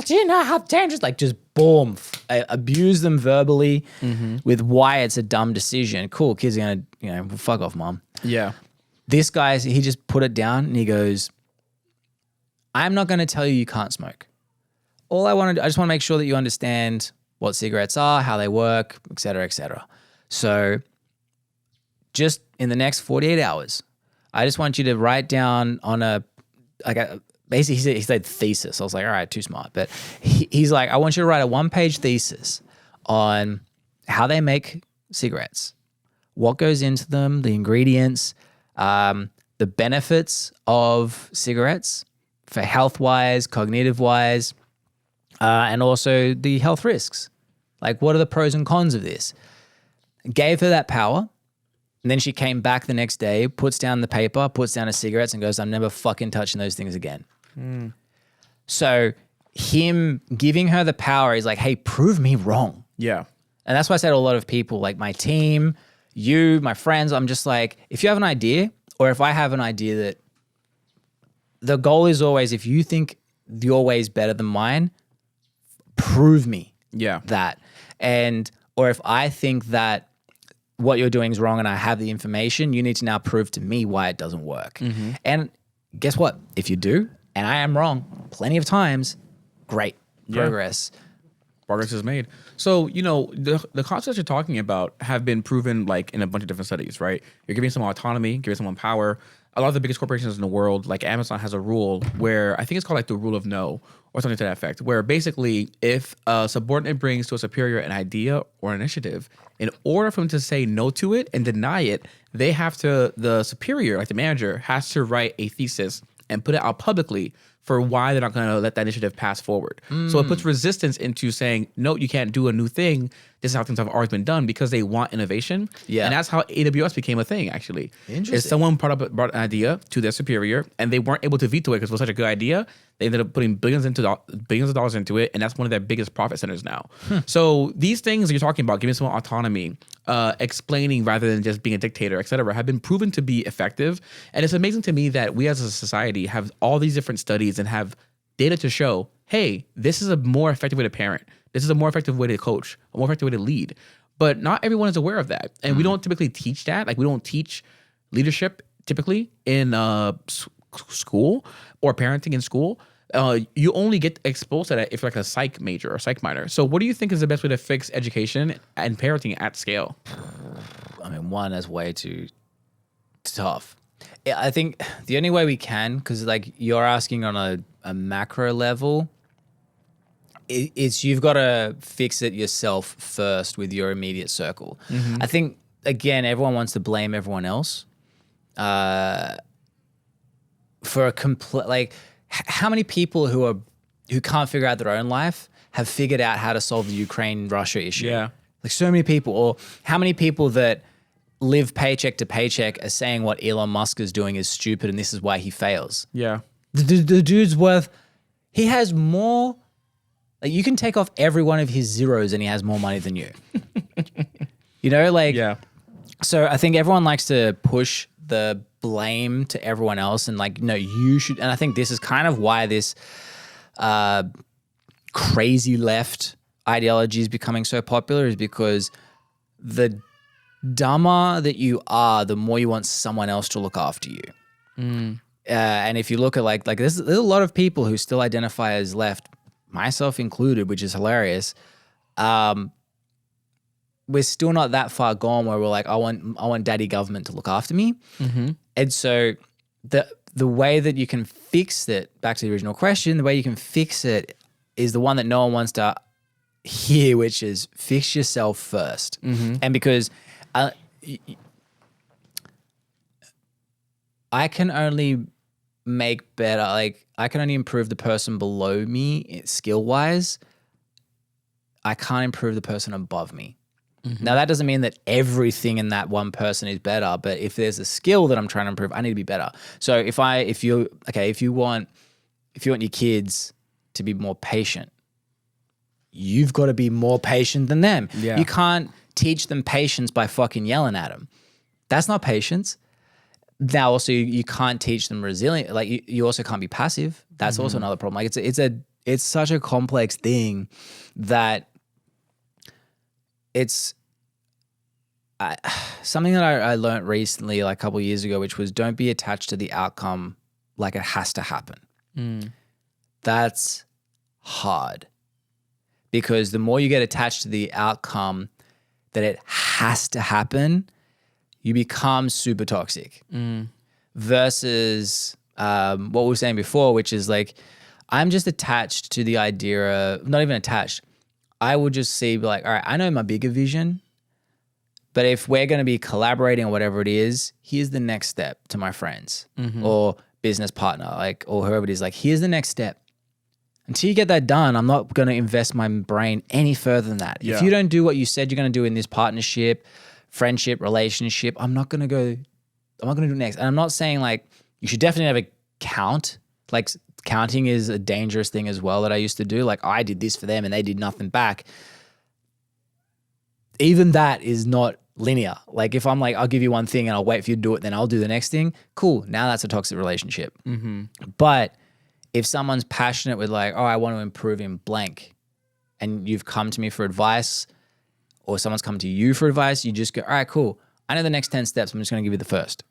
do you know how dangerous? Like, just boom, abuse them verbally with why it's a dumb decision. Cool, kids are going to, you know, fuck off, mom. Yeah. This guy, he just put it down and he goes, I'm not going to tell you can't smoke. I just want to make sure that you understand what cigarettes are, how they work, et cetera, et cetera. So just in the next 48 hours, I just want you to write down on basically he said thesis. I was like, all right, too smart. But he's like, I want you to write a 1-page thesis on how they make cigarettes, what goes into them, the ingredients, the benefits of cigarettes for health-wise, cognitive-wise, and also the health risks. Like, what are the pros and cons of this? Gave her that power. And then she came back the next day, puts down the paper, puts down her cigarettes and goes, I'm never fucking touching those things again. So him giving her the power is like, hey, prove me wrong. Yeah. And that's why I said to a lot of people, like my team, you, my friends, I'm just like, if you have an idea, or if I have an idea, that the goal is always, if you think your way is better than mine, prove me that. And, or if I think that what you're doing is wrong and I have the information, you need to now prove to me why it doesn't work. And guess what? If you do, and I am wrong plenty of times, great. Progress. Progress is made. So, you know, the concepts you're talking about have been proven like in a bunch of different studies, right? You're giving someone autonomy, giving someone power. A lot of the biggest corporations in the world, like Amazon, has a rule where I think it's called like the rule of no or something to that effect, where basically if a subordinate brings to a superior an idea or an initiative, in order for them to say no to it and deny it, they have to, the superior, like the manager, has to write a thesis and put it out publicly for why they're not going to let that initiative pass forward. So it puts resistance into saying, no, you can't do a new thing. This is how things have always been done, because they want innovation. Yeah. And that's how AWS became a thing, actually. Interesting. Is someone brought an idea to their superior and they weren't able to veto it because it was such a good idea. They ended up putting billions of dollars into it, and that's one of their biggest profit centers now. So these things you're talking about, giving someone autonomy, explaining rather than just being a dictator, et cetera, have been proven to be effective. And it's amazing to me that we as a society have all these different studies and have data to show, hey, this is a more effective way to parent. This is a more effective way to coach, a more effective way to lead. But not everyone is aware of that. And we don't typically teach that. Like, we don't teach leadership typically in school or parenting in school. You only get exposed to that if you're like a psych major or psych minor. So what do you think is the best way to fix education and parenting at scale? I mean, one is way too tough. I think the only way we can, because like you're asking on a macro level, it's you've got to fix it yourself first with your immediate circle. I think, again, everyone wants to blame everyone else for a complete, like, how many people who can't figure out their own life have figured out how to solve the Ukraine-Russia issue? Yeah. Like, so many people. Or how many people that live paycheck to paycheck are saying what Elon Musk is doing is stupid and this is why he fails. Yeah. The dude's he has more, like, you can take off every one of his zeros and he has more money than you. You know, like, Yeah. So I think everyone likes to push the blame to everyone else and like, no, you should. And I think this is kind of why this crazy left ideology is becoming so popular is because the dumber that you are, the more you want someone else to look after you. And if you look at like there's a lot of people who still identify as left, myself included, which is hilarious. We're still not that far gone where we're like, I want daddy government to look after me. And so the way that you can fix it, back to the original question, the way you can fix it is the one that no one wants to hear, which is fix yourself first. And because I can only make better, like I can only improve the person below me skill wise. I can't improve the person above me. Now that doesn't mean that everything in that one person is better, but if there's a skill that I'm trying to improve, I need to be better. So if you want your kids to be more patient, you've got to be more patient than them. You can't teach them patience by fucking yelling at them. That's not patience. Now also you can't teach them resilience. Like you also can't be passive. That's also another problem. Like it's such a complex thing that it's something that I learned recently, like a couple of years ago, which was don't be attached to the outcome like it has to happen. That's hard because the more you get attached to the outcome that it has to happen, you become super toxic versus what we were saying before, which is like, I'm just attached to the idea of, not even attached, I would just see like, all right, I know my bigger vision, but if we're going to be collaborating or whatever it is, here's the next step to my friends or business partner, like, or whoever it is, like, here's the next step. Until you get that done, I'm not going to invest my brain any further than that. If you don't do what you said you're going to do in this partnership, friendship, relationship, I'm not going to do it next. And I'm not saying like, you should definitely have a count. Like counting is a dangerous thing as well that I used to do. Like I did this for them and they did nothing back. Even that is not linear. Like if I'm like, I'll give you one thing and I'll wait for you to do it, then I'll do the next thing. Cool. Now that's a toxic relationship. But if someone's passionate with like, oh, I want to improve in blank and you've come to me for advice or someone's come to you for advice, you just go, all right, cool. I know the next 10 steps. I'm just going to give you the first.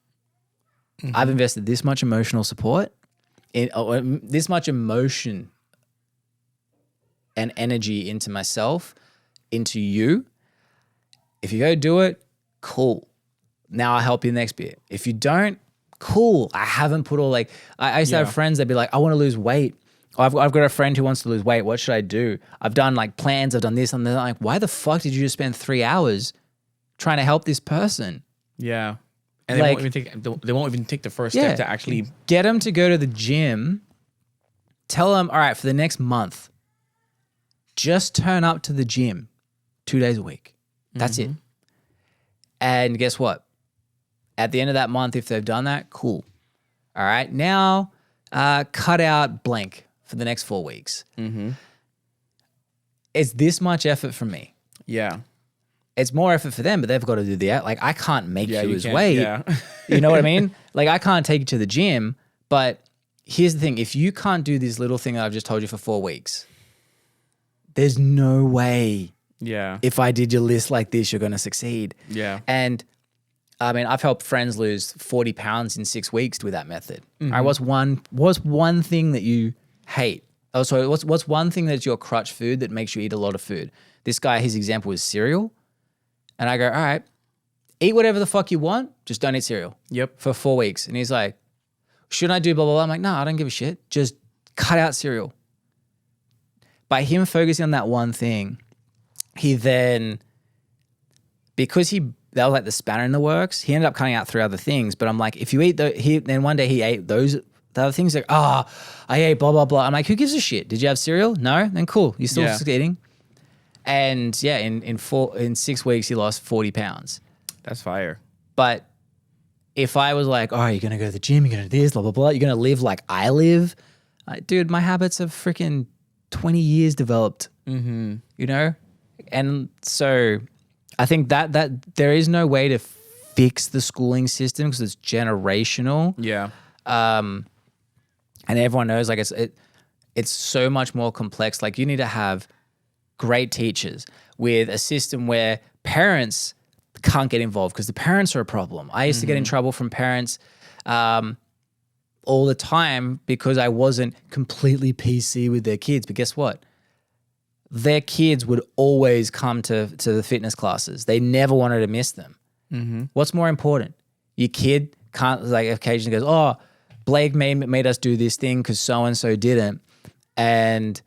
I've invested this much emotional support, this much emotion and energy into myself, into you. If you go do it, cool. Now I'll help you the next bit. If you don't, cool. I haven't put all like, I used to have friends that'd be like, I want to lose weight. Or I've got a friend who wants to lose weight. What should I do? I've done like plans. I've done this and that. Like, why the fuck did you just spend 3 hours trying to help this person? Yeah. And like, they won't even take the first step to actually get them to go to the gym. Tell them, all right, for the next month, just turn up to the gym 2 days a week. That's it. And guess what? At the end of that month, if they've done that, cool. All right, now cut out blank for the next 4 weeks. It's this much effort from me. Yeah. It's more effort for them, but they've got to do the like. I can't make you lose weight. Yeah. You know what I mean? Like I can't take you to the gym, but here's the thing: if you can't do this little thing that I've just told you for 4 weeks, there's no way. Yeah. If I did your list like this, you're going to succeed. Yeah. And I mean, I've helped friends lose 40 pounds in 6 weeks with that method. All right, what's one thing that you hate? Oh, sorry. What's one thing that's your crutch food that makes you eat a lot of food? This guy, his example was cereal. And I go, all right, eat whatever the fuck you want. Just don't eat cereal. Yep. For 4 weeks. And he's like, shouldn't I do blah, blah, blah? I'm like, no, I don't give a shit. Just cut out cereal. By him focusing on that one thing, he then, because that was like the spanner in the works, he ended up cutting out 3 other things. But I'm like, if you eat then one day he ate the other things, like, I ate blah, blah, blah. I'm like, who gives a shit? Did you have cereal? No? Then cool. You're still eating. And yeah, in 6 weeks, he lost 40 pounds. That's fire. But if I was like, oh, you're going to go to the gym, you're going to do this, blah, blah, blah, you're going to live like I live. Dude, my habits have freaking 20 years developed, you know? And so I think that there is no way to fix the schooling system because it's generational. Yeah. And everyone knows like it's It's so much more complex. Like you need to have great teachers with a system where parents can't get involved because the parents are a problem. I used to get in trouble from parents all the time because I wasn't completely PC with their kids. But guess what? Their kids would always come to the fitness classes. They never wanted to miss them. What's more important? Your kid can't, like, occasionally goes, oh, Blake made us do this thing because so-and-so didn't. And,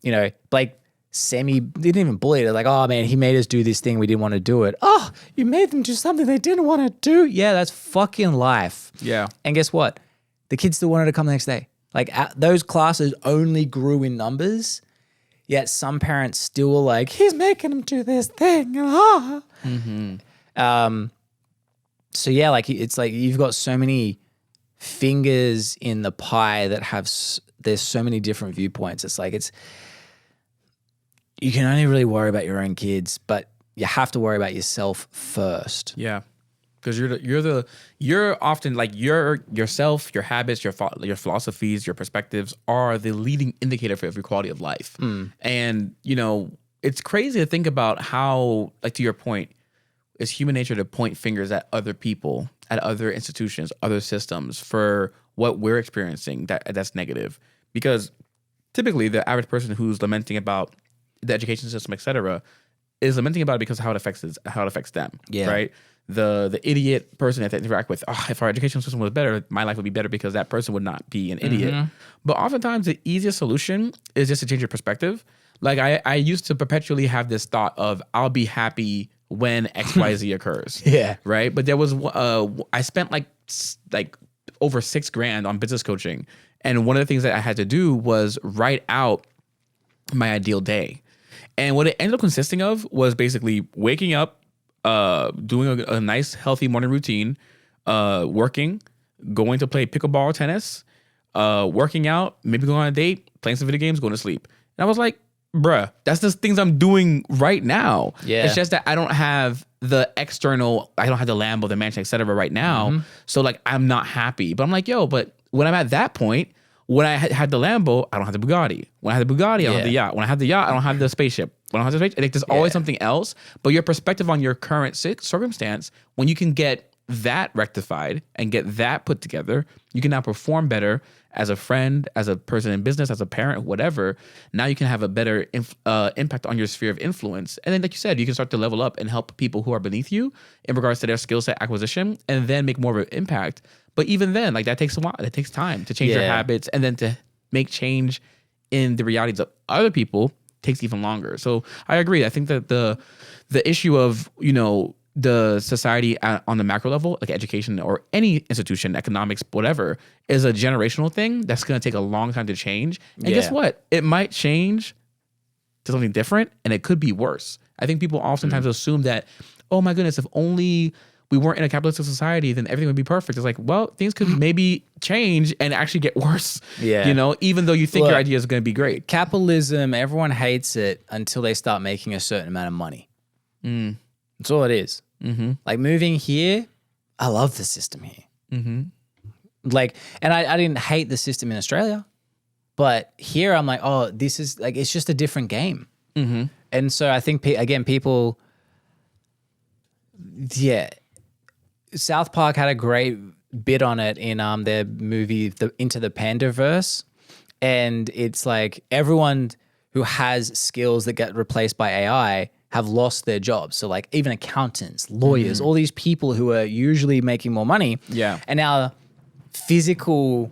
you know, Blake didn't even bully it. Like, oh, man, he made us do this thing. We didn't want to do it. Oh, you made them do something they didn't want to do? Yeah, that's fucking life. Yeah. And guess what? The kids still wanted to come the next day. Like, those classes only grew in numbers, yet some parents still were like, he's making them do this thing. So, yeah, like, it's like you've got so many fingers in the pie that there's so many different viewpoints. It's like you can only really worry about your own kids, but you have to worry about yourself first. Yeah. Because you're often like yourself, your habits, your philosophies, your perspectives are the leading indicator for every quality of life. And, you know, it's crazy to think about how, like, to your point, it's human nature to point fingers at other people, at other institutions, other systems for what we're experiencing that's negative. Because typically the average person who's lamenting about the education system, et cetera, is lamenting about it because of how it affects them. Yeah. Right. The idiot person that they interact with, oh, if our educational system was better, my life would be better because that person would not be an idiot. But oftentimes the easiest solution is just to change your perspective. Like I used to perpetually have this thought of I'll be happy when XYZ occurs. Yeah. Right. But there was I spent like over $6,000 on business coaching. And one of the things that I had to do was write out my ideal day. And what it ended up consisting of was basically waking up, doing a nice, healthy morning routine, working, going to play pickleball or tennis, working out, maybe going on a date, playing some video games, going to sleep. And I was like, bruh, that's the things I'm doing right now. Yeah. It's just that I don't have the external, I don't have the Lambo, the mansion, et cetera right now. So like, I'm not happy. But I'm like, yo, but when I'm at that point, when I had the Lambo, I don't have the Bugatti. When I had the Bugatti, I don't have the yacht. When I have the yacht, I don't have the spaceship. When I have the spaceship, like, there's always something else. But your perspective on your current circumstance, when you can get that rectified and get that put together, you can now perform better as a friend, as a person in business, as a parent, whatever. Now you can have a better impact on your sphere of influence. And then, like you said, you can start to level up and help people who are beneath you in regards to their skill set acquisition and then make more of an impact. But even then, like, that takes a while. That takes time to change your habits, and then to make change in the realities of other people takes even longer. So I agree. I think that the issue of, you know, the society on the macro level, like education or any institution, economics, whatever, is a generational thing that's going to take a long time to change. And guess what? It might change to something different, and it could be worse. I think people oftentimes assume that, oh my goodness, if only we weren't in a capitalistic society, then everything would be perfect. It's like, well, things could maybe change and actually get worse. Yeah. You know, even though you think your idea is going to be great. Capitalism, everyone hates it until they start making a certain amount of money. That's all it is. Like, moving here, I love the system here. Like, and I didn't hate the system in Australia, but here I'm like, oh, this is like, it's just a different game. And so I think, again, people, South Park had a great bit on it in their movie Into the Pandaverse, and it's like everyone who has skills that get replaced by AI have lost their jobs. So like even accountants, lawyers, all these people who are usually making more money, and now physical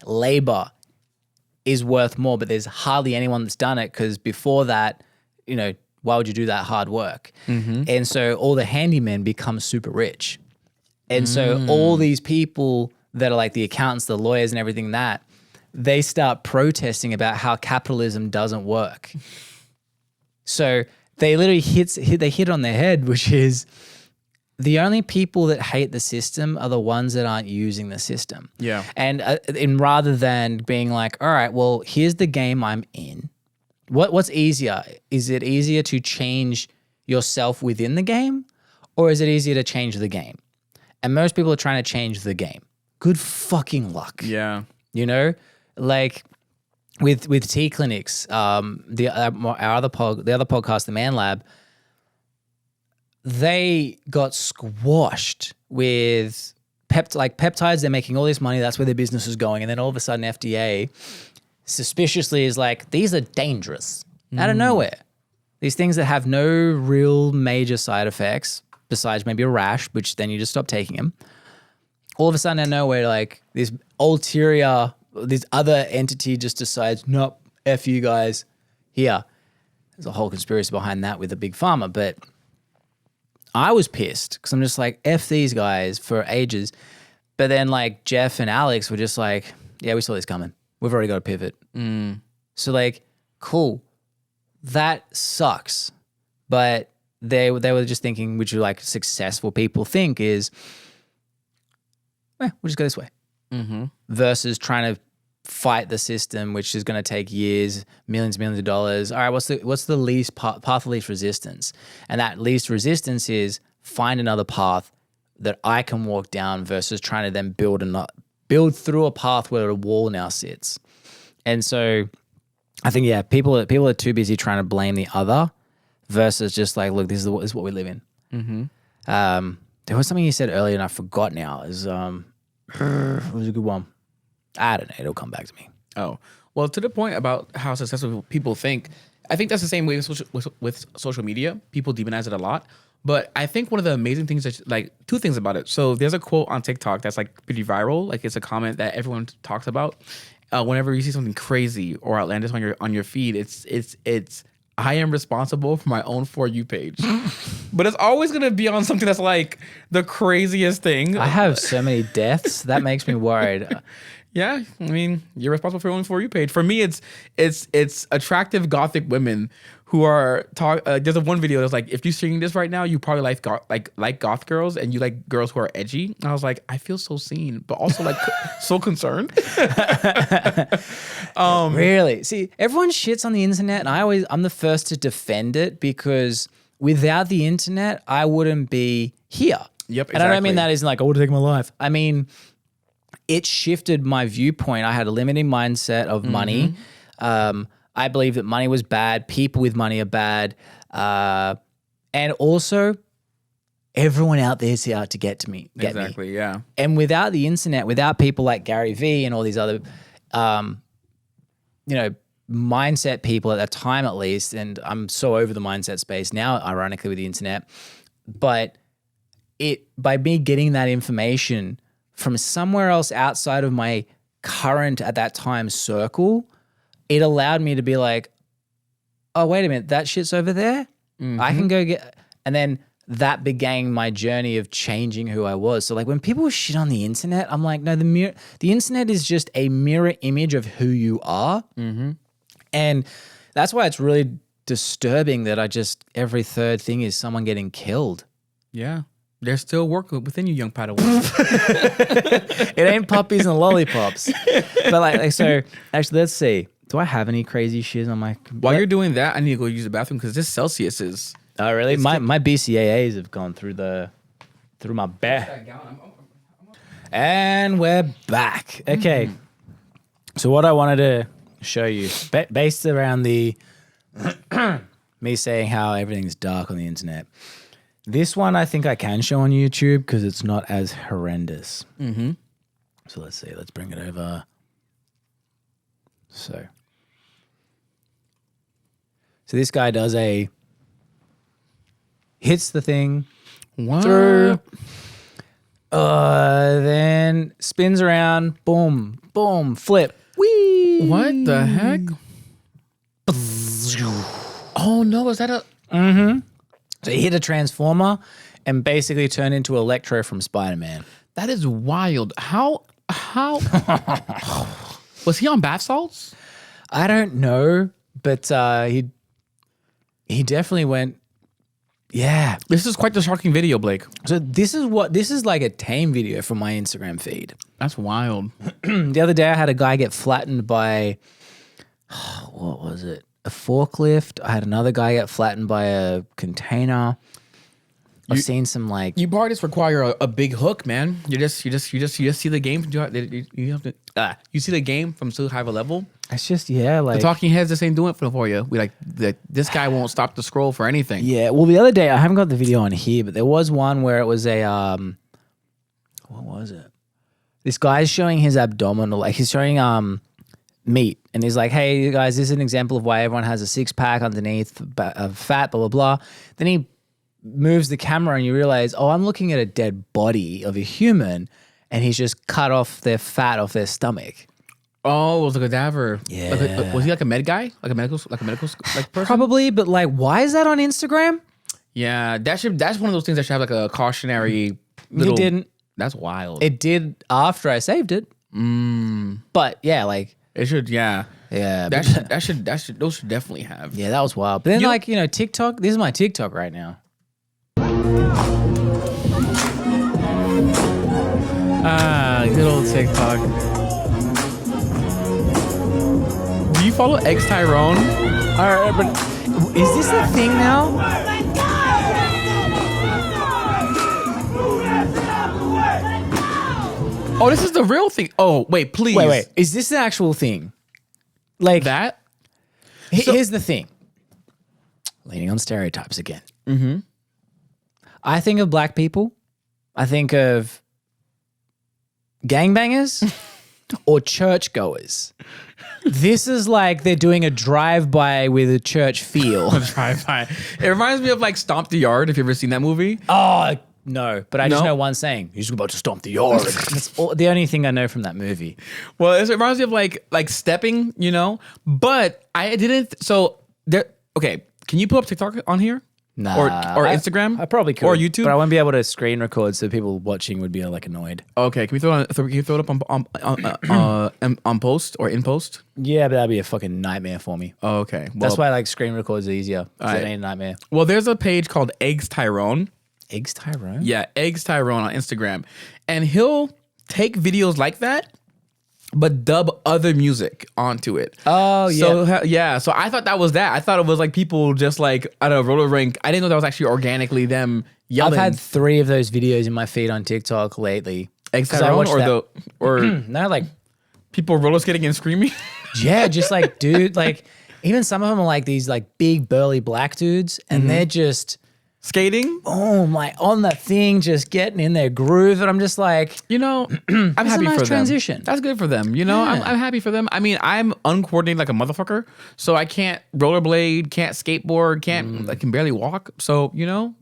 labor is worth more, but there's hardly anyone that's done it, because before that, you know, why would you do that hard work? And so all the handymen become super rich. And so all these people that are like the accountants, the lawyers and everything, that they start protesting about how capitalism doesn't work. So they literally hit on their head, which is the only people that hate the system are the ones that aren't using the system. Yeah. And rather than being like, all right, well, here's the game I'm in. What's easier? Is it easier to change yourself within the game, or is it easier to change the game? And most people are trying to change the game. Good fucking luck. Yeah. You know, like with T clinics, the other podcast, the Man Lab, they got squashed with peptides. They're making all this money. That's where their business is going. And then all of a sudden FDA suspiciously is like, these are dangerous out of nowhere. These things that have no real major side effects besides maybe a rash, which then you just stop taking them. All of a sudden out of nowhere, like this other entity just decides, nope, F you guys here. There's a whole conspiracy behind that with a big pharma, but I was pissed because I'm just like, F these guys for ages. But then like Jeff and Alex were just like, yeah, we saw this coming. We've already got to pivot. So like, cool. That sucks. But they were just thinking, which like successful people think is, we'll just go this way. Versus trying to fight the system, which is going to take years, millions of dollars. All right, what's the least path of least resistance? And that least resistance is find another path that I can walk down versus trying to then build through a path where a wall now sits. And so I think, yeah, people are too busy trying to blame the other versus just like, look, this is what we live in. There was something you said earlier and I forgot now. It was a good one. I don't know. It'll come back to me. Oh, well, to the point about how successful people think, I think that's the same way with social media. People demonize it a lot. But I think one of the amazing things that, like, two things about it. So there's a quote on TikTok that's like pretty viral. Like it's a comment that everyone talks about. Whenever you see something crazy or outlandish on your feed, it's I am responsible for my own For You page. But it's always going to be on something that's like the craziest thing. I have so many deaths. That makes me worried. Yeah, I mean, you're responsible for your own For You page. For me, it's attractive gothic women who are there's a one video that's like, if you're seeing this right now, you probably like goth girls and you like girls who are edgy. And I was like, I feel so seen, but also like so concerned. Really? See, everyone shits on the internet, and I'm the first to defend it because without the internet, I wouldn't be here. Yep, exactly. And I don't mean that as like, I would take my life. I mean, it shifted my viewpoint. I had a limiting mindset of money. I believe that money was bad. People with money are bad. And also, everyone out there is out to get me. Exactly, yeah. And without the internet, without people like Gary Vee and all these other, mindset people at that time at least, and I'm so over the mindset space now, ironically, with the internet, but by me getting that information from somewhere else outside of my current, at that time, circle, it allowed me to be like, oh, wait a minute, that shit's over there? I can go get... And then that began my journey of changing who I was. So like when people shit on the internet, I'm like, no, the internet is just a mirror image of who you are. And that's why it's really disturbing that every third thing is someone getting killed. Yeah. There's still work within you, young Padawan. It ain't puppies and lollipops. But like, so actually, let's see. Do I have any crazy shit on my computer? While you're doing that, I need to go use the bathroom because this Celsius is... Oh, really? My BCAAs have gone through my back. And we're back. Okay. So what I wanted to show you, based around the me saying how everything's dark on the internet, this one I think I can show on YouTube because it's not as horrendous. So let's see. Let's bring it over. So this guy hits the thing through, then spins around, boom, boom, flip. Whee! What the heck? Oh no, is that a... So he hit a transformer and basically turned into Electro from Spider-Man. That is wild. How was he on bath salts? I don't know, but he definitely went. Yeah, this is quite the shocking video, Blake. So this is like a tame video from my Instagram feed. That's wild. The other day I had a guy get flattened by, what was it? A forklift. I had another guy get flattened by a container. I've seen some like you artists require a big hook, man. You just see the game. You have to you see the game from so high of a level. It's just like the talking heads just ain't doing it for you. We like this guy won't stop the scroll for anything. Yeah. Well, the other day I haven't got the video on here, but there was one where it was a what was it? This guy's showing his abdominal, like he's showing meat, and he's like, "Hey, you guys, this is an example of why everyone has a 6-pack underneath of fat, blah blah blah." Then he moves the camera, and you realize, oh, I'm looking at a dead body of a human, and he's just cut off their fat off their stomach. Oh, it was a cadaver. Yeah. Was he like a med guy, like a medical like person? Probably, but like, why is that on Instagram? Yeah, that's one of those things that should have like a cautionary. Little, it didn't. That's wild. It did after I saved it. But yeah, like it should. Yeah. Yeah. That should. Those should definitely have. Yeah, that was wild. But then TikTok. This is my TikTok right now. Good old TikTok. Do you follow Eggs Tyrone? All right, but is this a thing now? Oh, this is the real thing. Oh, wait, please. Wait. Is this the actual thing? Like that? Here's the thing. Leaning on stereotypes again. Mm-hmm. I think of black people. I think of gangbangers or churchgoers. This is like they're doing a drive-by with a church feel. Drive-by. It reminds me of like Stomp the Yard. If you've ever seen that movie. Oh, no. But I just know one saying. He's about to stomp the yard. That's the only thing I know from that movie. Well, it reminds me of like stepping, But I didn't. So there. Okay. Can you pull up TikTok on here? Nah. Or Instagram? I probably could. Or YouTube? But I won't be able to screen record, so people watching would be like annoyed. Okay, can you throw it up on post or in post? Yeah, but that'd be a fucking nightmare for me. Oh, okay. Well, that's why like screen records are easier. It ain't a nightmare. Well, there's a page called Eggs Tyrone. Eggs Tyrone? Yeah, Eggs Tyrone on Instagram. And he'll take videos like that, but dub other music onto it. Oh, yeah. So I thought that was that. I thought it was like people just like at a roller rink. I didn't know that was actually organically them yelling. I've had 3 of those videos in my feed on TikTok lately. Eggs Tyrone or no, like people roller skating and screaming. Yeah, just like dude, like even some of them are like these like big burly black dudes, and they're just skating. Oh my! On the thing, just getting in their groove, and I'm just like, I'm happy for them. Transition. That's good for them. I'm happy for them. I mean, I'm uncoordinated like a motherfucker, so I can't rollerblade, can't skateboard, I can barely walk. So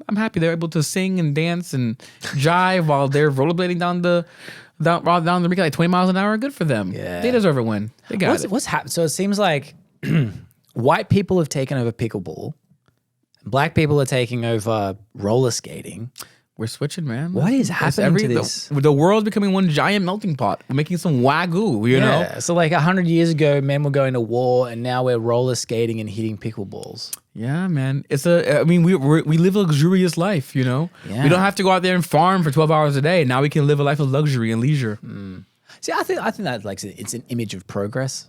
I'm happy they're able to sing and dance and jive while they're rollerblading down the rink at like 20 miles an hour. Good for them. Yeah, they deserve a win. They got it. What's happened? So it seems like white people have taken over pickleball. Black people are taking over roller skating. We're switching, man. What is happening to this? The world's becoming one giant melting pot. We're making some wagyu, you know? So like 100 years ago, men were going to war, and now we're roller skating and hitting pickleballs. Yeah, man. We live a luxurious life, Yeah. We don't have to go out there and farm for 12 hours a day. Now we can live a life of luxury and leisure. See, I think that like it's an image of progress.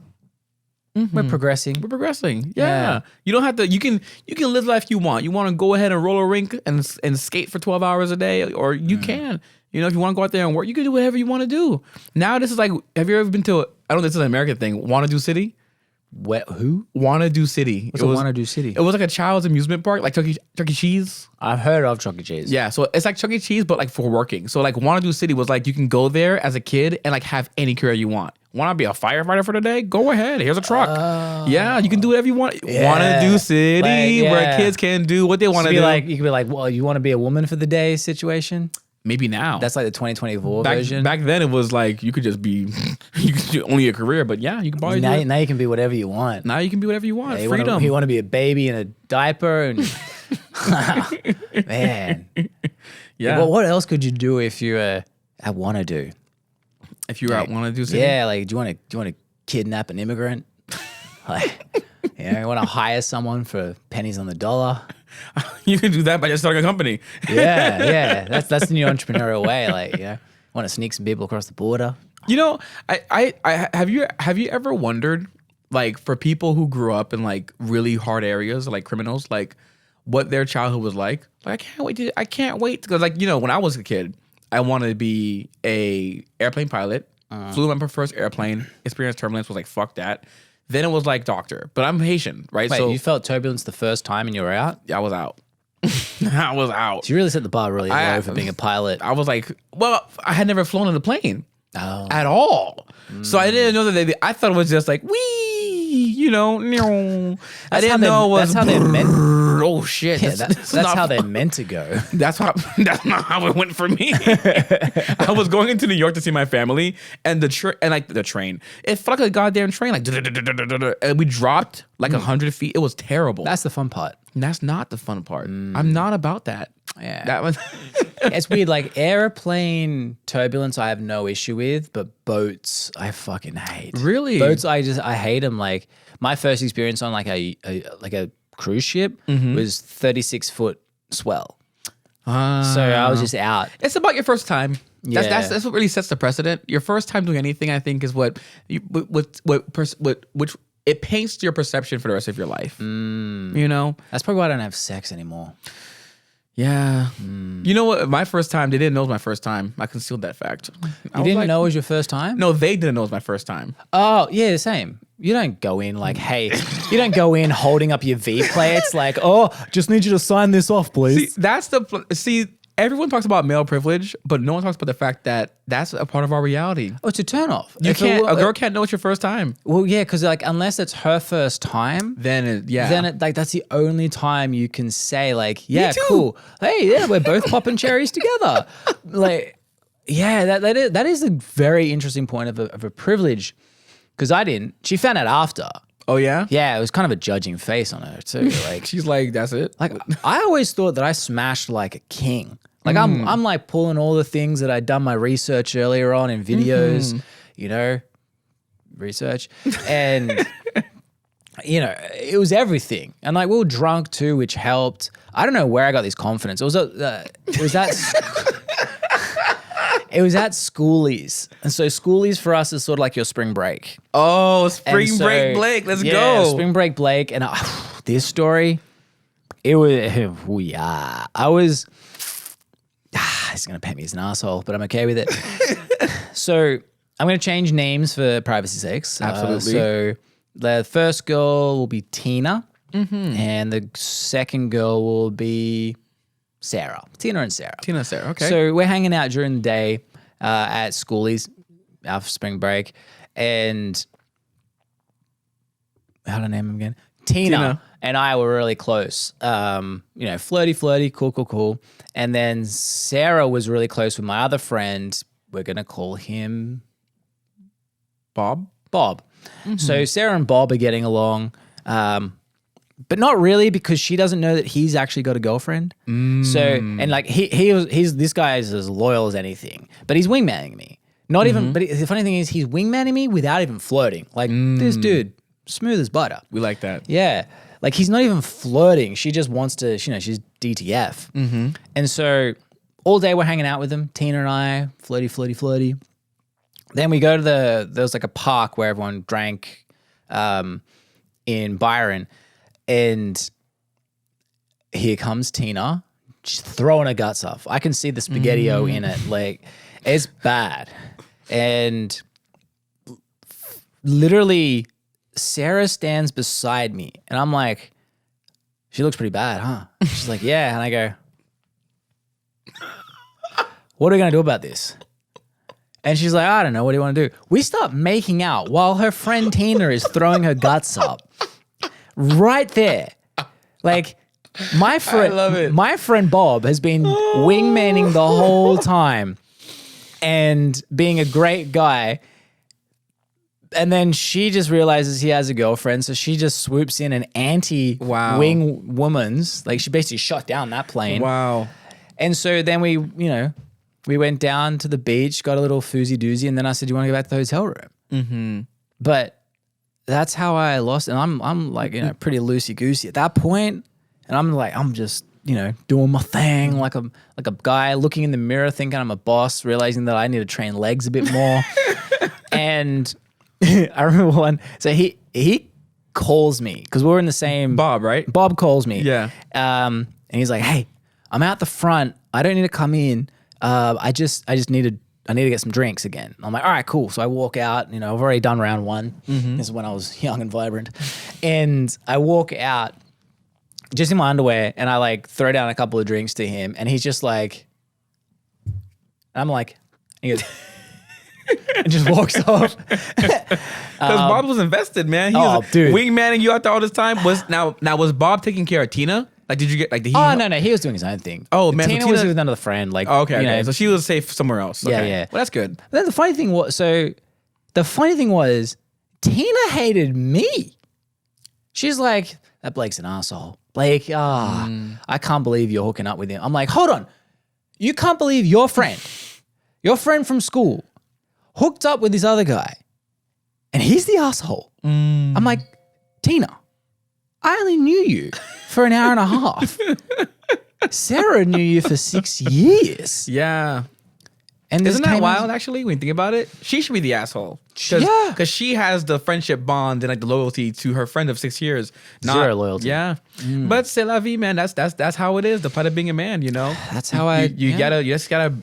We're progressing. We're progressing. Yeah. You don't have to. You can live the life you want. You want to go ahead and roll a rink and skate for 12 hours a day, or you can. If you want to go out there and work, you can do whatever you want to do. Now this is like, have you ever been to? I don't know. This is an American thing. Wanna-Do City. Who? Wanna-Do City. What's Wanna-Do City? It was like a child's amusement park, like Chuck E. Cheese. I've heard of Chuck E. Cheese. Yeah, so it's like Chuck E. Cheese, but like for working. So like Wanna-Do City was like you can go there as a kid and like have any career you want. Want to be a firefighter for the day? Go ahead. Here's a truck. Yeah, you can do whatever you want. Yeah. Wanna-Do City, where kids can do what they want to do. You could be like, well, you want to be a woman for the day situation? Maybe now. That's like the 2024 version. Back then, it was like you could just be, you could do only a career, but yeah, you can probably do it. Now you can be whatever you want. Now you can be whatever you want. Yeah, Freedom. You want to be a baby in a diaper. And man. Yeah. Well, what else could you do if you're at Wanna-Do? If you're at Wanna-Do City? Yeah, like do you want to kidnap an immigrant? Like, you want to hire someone for pennies on the dollar? You can do that by just starting a company. Yeah. That's the new entrepreneurial way. Like, want to sneak some people across the border. I have you ever wondered, like, for people who grew up in like really hard areas, like criminals, like what their childhood was like I can't wait because like when I was a kid, I wanted to be a airplane pilot. Flew my first airplane. Experienced turbulence. Was like fuck that. Then it was like doctor, but I'm Haitian, right? Wait, so you felt turbulence the first time and you were out? I was out. I was out. So you really set the bar really low for being a pilot. I was like, well, I had never flown in a plane at all. So I didn't know that I thought it was just like, wee, I didn't know it was. That's how they're meant. Oh shit! Yeah, that's how they're meant to go. That's not how it went for me. I was going into New York to see my family, and the train, it felt like a goddamn train, like, and we dropped like 100 feet. It was terrible. That's the fun part. And that's not the fun part. I'm not about that. Yeah, that was. It's weird. Like airplane turbulence, I have no issue with, but boats, I fucking hate. Really? Boats, I hate them. Like my first experience on like a cruise ship was 36-foot swell. So I was just out. It's about your first time. Yeah. That's what really sets the precedent. Your first time doing anything, I think, is which it paints your perception for the rest of your life. That's probably why I don't have sex anymore. Yeah. You know what? My first time, they didn't know it was my first time. I concealed that fact. You didn't know it was your first time? No, they didn't know it was my first time. Oh, yeah, same. You don't go in like, hey, you don't go in holding up your V plates like, oh, just need you to sign this off, please. Everyone talks about male privilege, but no one talks about the fact that that's a part of our reality. Oh, it's a turn off. A girl can't know it's your first time. Well, yeah, because like unless it's her first time, then that's the only time you can say like, yeah, cool. Hey, yeah, we're both popping cherries together. Like, yeah, that is a very interesting point of a privilege. Because I didn't. She found out after. Oh yeah? Yeah, it was kind of a judging face on her too. Like she's like, that's it. Like I always thought that I smashed like a king. Like I'm like pulling all the things that I'd done my research earlier on in videos, research. And it was everything. And like we were drunk too, which helped. I don't know where I got this confidence. It was It was at schoolies. And so schoolies for us is sort of like your spring break. Oh, spring break Blake. Let's go. Spring break Blake. And this story, it was, I was, he's going to pet me as an asshole, but I'm okay with it. So I'm going to change names for privacy's sakes. Absolutely. So the first girl will be Tina. And the second girl will be Sarah. Tina and Sarah. Okay. So we're hanging out during the day at schoolies, our spring break, and how do I name him again? Tina and I were really close. Flirty, cool. And then Sarah was really close with my other friend. We're gonna call him Bob. So Sarah and Bob are getting along. But not really because she doesn't know that he's actually got a girlfriend. So, and like he's this guy is as loyal as anything, but he's wingmanning me. Not even, but the funny thing is he's wingmanning me without even flirting. Like this dude, smooth as butter. We like that. Yeah. Like he's not even flirting. She just wants to, she's DTF. And so all day we're hanging out with him, Tina and I, flirty. Then we go to there was like a park where everyone drank in Byron. And here comes Tina, just throwing her guts off. I can see the spaghetti-o in it. Like, it's bad. And literally, Sarah stands beside me. And I'm like, she looks pretty bad, huh? She's like, yeah. And I go, what are we going to do about this? And she's like, I don't know. What do you want to do? We start making out while her friend Tina is throwing her guts up. Right there. Like my friend, I love it. My friend Bob has been wingmanning the whole time and being a great guy. And then she just realizes he has a girlfriend. So she just swoops in an anti-wing woman's. Like she basically shot down that plane. Wow. And so then we went down to the beach, got a little foosy doozy. And then I said, do you want to go back to the hotel room? But that's how I lost. And I'm like, pretty loosey goosey at that point. And I'm just, doing my thing like a guy looking in the mirror, thinking I'm a boss, realizing that I need to train legs a bit more. And I remember so he calls me because we're in the same. Bob, right? Bob calls me. Yeah. And he's like, "Hey, I'm out the front. I don't need to come in. I just need to get some drinks again." I'm like, "All right, cool." So I walk out. You know, I've already done round one. This is when I was young and vibrant, and I walk out just in my underwear, and I like throw down a couple of drinks to him, and he's just like, I'm like, he goes, and just walks off. Because Bob was invested, man. He was dude. wingmanning you out there all this time. Was Bob taking care of Tina? Like, did you get like? No, he was doing his own thing. Oh man, Tina was with another friend. Like, okay. You know, So she was safe somewhere else. Okay. Yeah. Well, that's good. But then the funny thing was, Tina hated me. She's like, "That Blake's an asshole. Blake, I can't believe you're hooking up with him." I'm like, "Hold on. You can't believe your friend from school, hooked up with this other guy, and he's the asshole." I'm like, "Tina, I only knew you for an hour and a half. Sarah knew you for 6 years." Yeah. And isn't that wild, actually, when you think about it? She should be the asshole. Because she has the friendship bond and like the loyalty to her friend of 6 years. Zero loyalty. Yeah. But c'est la vie, man. That's how it is. The part of being a man, you know? That's how you just gotta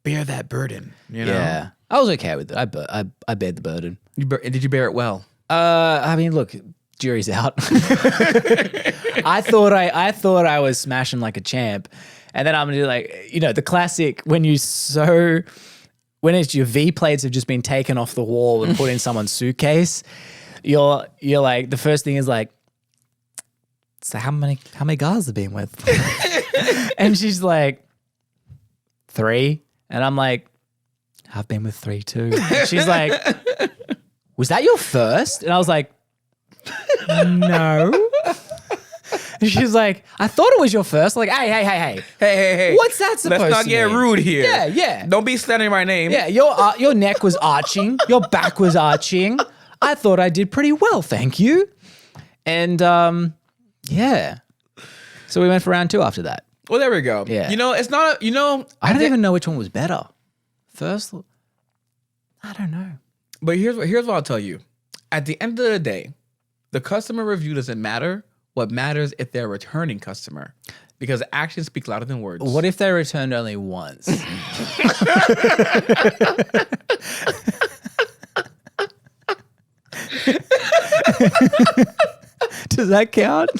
bear that burden, you know? Yeah. I was okay with it. I bared the burden. Did you bear it well? I mean, look, jury's out. I thought I was smashing like a champ. And then I'm gonna do like, you know, the classic when it's your V plates have just been taken off the wall and put in someone's suitcase. You're like, the first thing is like, "So how many guys have been with?" And she's like, 3. And I'm like, "I've been with 3 too." And she's like, "Was that your first?" And I was like, "No." And she's like, "I thought it was your first." Like, hey. What's that supposed to mean? Let's not get rude here. Yeah. Don't be slandering my name. Yeah, your neck was arching. Your back was arching. I thought I did pretty well, thank you. And, yeah. So we went for round 2 after that. Well, there we go. Yeah. You know, it's not, I don't even know which one was better. First, I don't know. But here's what I'll tell you. At the end of the day, the customer review doesn't matter. What matters if they're a returning customer, because actions speak louder than words. What if they returned only once? Does that count?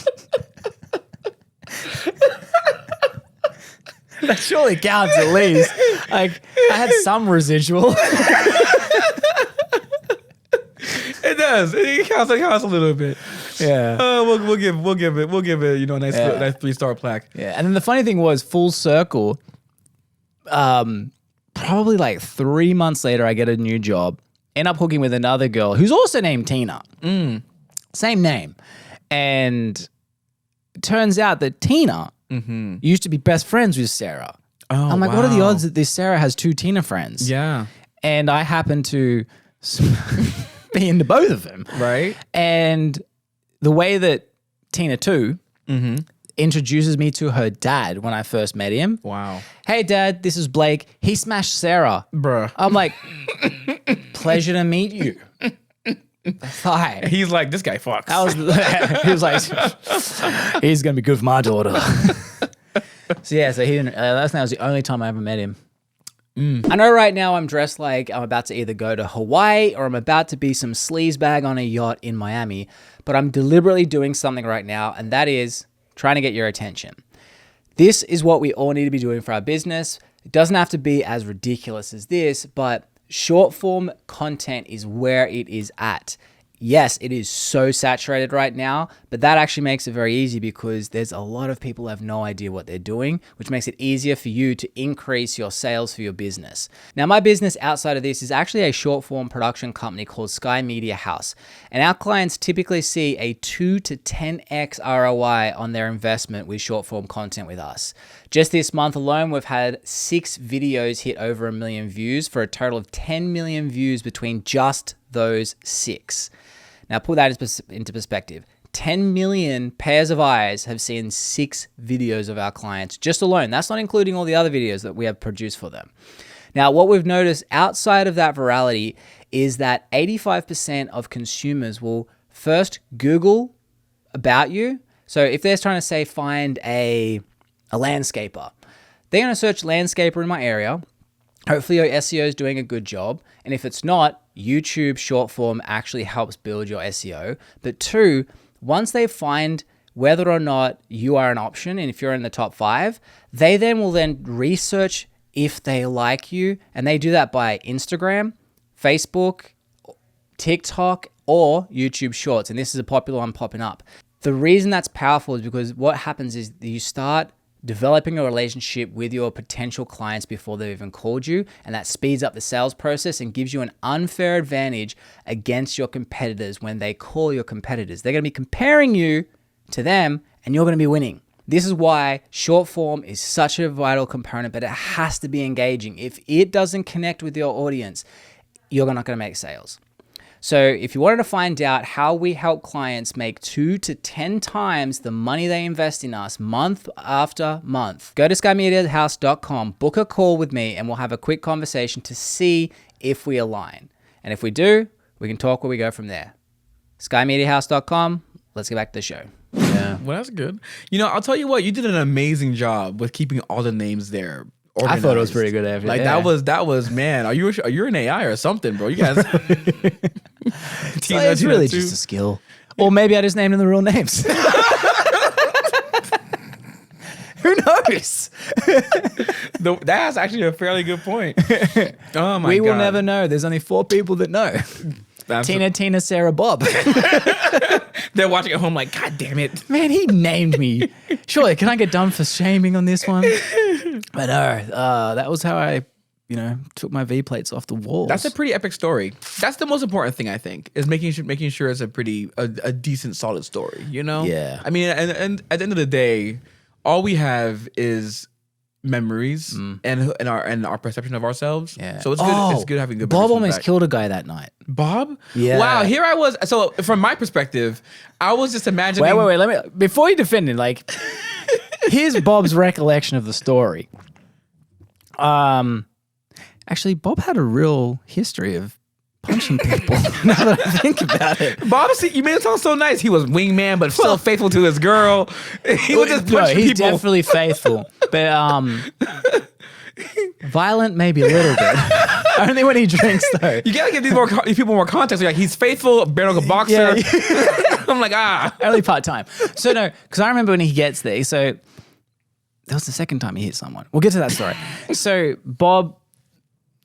That surely counts at least. Like, I had some residual. It does. It counts a little bit. Yeah. We'll give it, a nice 3-star plaque. Yeah. And then the funny thing was, full circle, probably like 3 months later, I get a new job, end up hooking with another girl who's also named Tina. Same name. And it turns out that Tina used to be best friends with Sarah. Oh, I'm like, what are the odds that this Sarah has 2 Tina friends? Yeah. And I happen to be into both of them. Right. And the way that Tina 2 introduces me to her dad when I first met him. Wow. "Hey, Dad, this is Blake. He smashed Sarah." Bruh. I'm like, "Pleasure to meet you." Hi. He's like, "This guy fucks." He was like, "He's going to be good for my daughter." So he didn't, that was the only time I ever met him. I know right now I'm dressed like I'm about to either go to Hawaii or I'm about to be some sleazebag on a yacht in Miami, but I'm deliberately doing something right now, and that is trying to get your attention. This is what we all need to be doing for our business. It doesn't have to be as ridiculous as this, but short form content is where it is at. Yes, it is so saturated right now, but that actually makes it very easy because there's a lot of people who have no idea what they're doing, which makes it easier for you to increase your sales for your business. Now, my business outside of this is actually a short form production company called Sky Media House, and our clients typically see a 2 to 10x ROI on their investment with short form content with us. Just this month alone, we've had 6 videos hit over 1 million views for a total of 10 million views between just those 6. Now, put that into perspective. 10 million pairs of eyes have seen 6 videos of our clients just alone. That's not including all the other videos that we have produced for them. Now, what we've noticed outside of that virality is that 85% of consumers will first Google about you. So if they're trying to say find a landscaper, they're going to search landscaper in my area. Hopefully your SEO is doing a good job. And if it's not, YouTube short form actually helps build your SEO. But 2, once they find whether or not you are an option, and if you're in the top 5, they then will research if they like you. And they do that by Instagram, Facebook, TikTok, or YouTube Shorts. And this is a popular one popping up. The reason that's powerful is because what happens is you start developing a relationship with your potential clients before they've even called you, and that speeds up the sales process and gives you an unfair advantage against your competitors when they call your competitors. They're going to be comparing you to them, and you're going to be winning. This is why short form is such a vital component, but it has to be engaging. If it doesn't connect with your audience, you're not going to make sales. So if you wanted to find out how we help clients make 2 to 10 times the money they invest in us month after month, go to skymediahouse.com, book a call with me, and we'll have a quick conversation to see if we align. And if we do, we can talk where we go from there. skymediahouse.com. Let's get back to the show. Yeah. Well, that's good. I'll tell you what, you did an amazing job with keeping all the names there. Organized. I thought it was pretty good. After that was man. You're an AI or something, bro? You guys. It's really just a skill, or maybe I just named them the real names. Who knows? That's actually a fairly good point. Oh my god. We will never know. There's only 4 people that know. Tina, Sarah, Bob. They're watching at home like, God damn it. Man, he named me. Surely, can I get done for shaming on this one? But no, that was how I, took my V plates off the walls. That's a pretty epic story. That's the most important thing, I think, is making sure it's a decent, solid story, Yeah. I mean, and at the end of the day, all we have is memories and our perception of ourselves. Yeah. So it's good. It's good having good. Bob almost killed a guy that night. Bob? Yeah. Wow. Here I was. So from my perspective, I was just imagining. Wait. Let me before you defend it. Here's Bob's recollection of the story. Actually, Bob had a real history of punching people. Now that I think about it, Bob, you made it sound so nice. He was wingman, but still faithful to his girl. He was just punching he's people. definitely faithful, but violent maybe a little bit. Only when he drinks, though. You gotta give these people more context. Like, he's faithful, bare knuckle boxer. Yeah. I'm like, only part time. So no, because I remember when he gets there. So that was the second time he hit someone. We'll get to that story. So Bob,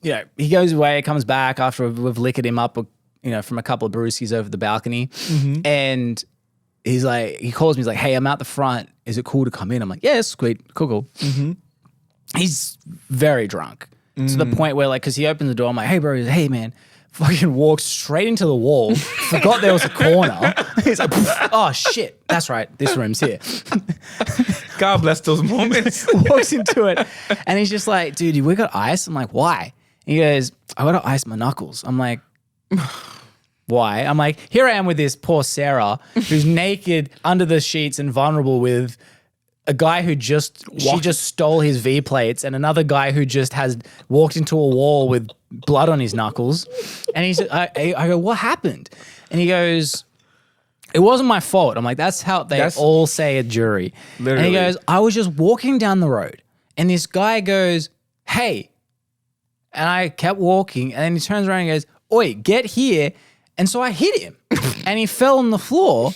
he goes away, comes back after we've liquored him up, from a couple of brewskis over the balcony. Mm-hmm. And he's like, he calls me, he's like, hey, I'm out the front. Is it cool to come in? I'm like, yeah, it's sweet. Cool. Mm-hmm. He's very drunk to the point where, because he opens the door. I'm like, hey, bro. He's like, hey, man. Fucking walks straight into the wall. Forgot there was a corner. He's like, oh, shit. That's right. This room's here. God bless those moments. Walks into it. And he's just like, dude, we got ice? I'm like, why? He goes, I got to ice my knuckles. I'm like, why? I'm like, here I am with this poor Sarah who's naked under the sheets and vulnerable with a guy who she just stole his V plates and another guy who just has walked into a wall with blood on his knuckles. And I go, what happened? And he goes, it wasn't my fault. I'm like, that's how they all say at jury. Literally. And he goes, I was just walking down the road and this guy goes, hey. And I kept walking and then he turns around and goes, oi, get here. And so I hit him and he fell on the floor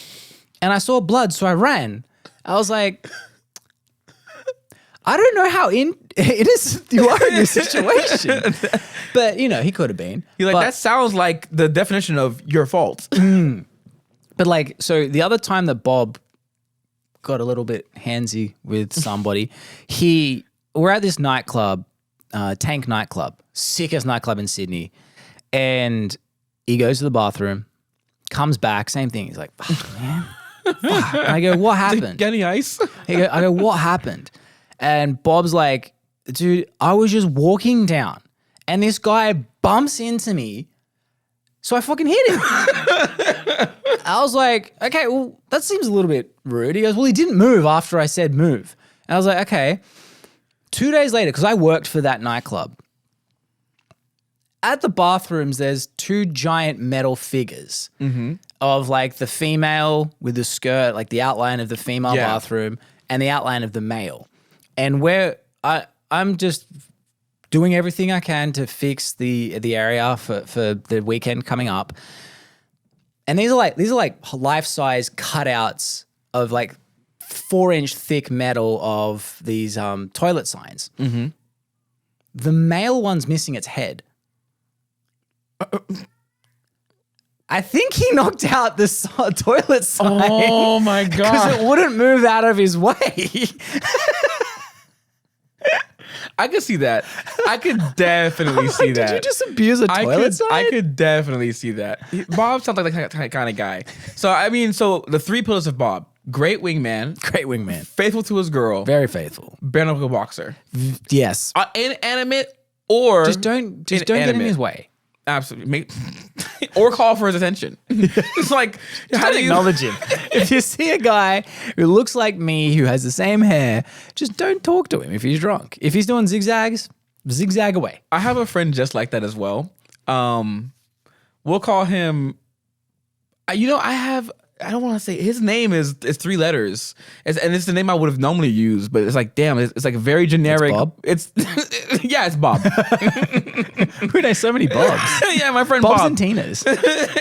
and I saw blood. So I ran. I was like, I don't know how innocent you are in this situation. But, he could have been. You're like, that sounds like the definition of your fault. But so the other time that Bob got a little bit handsy with somebody, we're at this nightclub, Tank nightclub, sickest nightclub in Sydney. And he goes to the bathroom, comes back, same thing. He's like, fuck, man. Fuck. And I go, what happened? Get any ice? I go, what happened? And Bob's like, dude, I was just walking down and this guy bumps into me. So I fucking hit him. I was like, okay, well, that seems a little bit rude. He goes, well, he didn't move after I said move. And I was like, okay. 2 days later, because I worked for that nightclub, at the bathrooms, there's two giant metal figures of like the female with the skirt, like the outline of the female bathroom and the outline of the male. And I'm just doing everything I can to fix the area for the weekend coming up. And these are like life-size cutouts of like 4-inch thick metal of these toilet signs. Mm-hmm. The male one's missing its head. I think he knocked out the toilet sign. Oh my God. Because it wouldn't move out of his way. I could see that. I could definitely see that. Did you just abuse a toilet sign? I could definitely see that. Bob sounds like that kind of guy. So, I mean, the 3 pillars of Bob. Great wingman. Great wingman. Faithful to his girl. Very faithful. Bare knuckle boxer. Yes. Inanimate or just don't get in his way. Absolutely. Or call for his attention. It's like, how do you acknowledge him? If you see a guy who looks like me, who has the same hair, just don't talk to him if he's drunk. If he's doing zigzags, zigzag away. I have a friend just like that as well. We'll call him, I don't want to say his name is 3 letters, and it's the name I would have normally used, but it's like, damn, it's like a very generic. It's Bob? It's Bob. Who knows so many Bobs? Yeah, my friend Bob's Bob. and Tina's.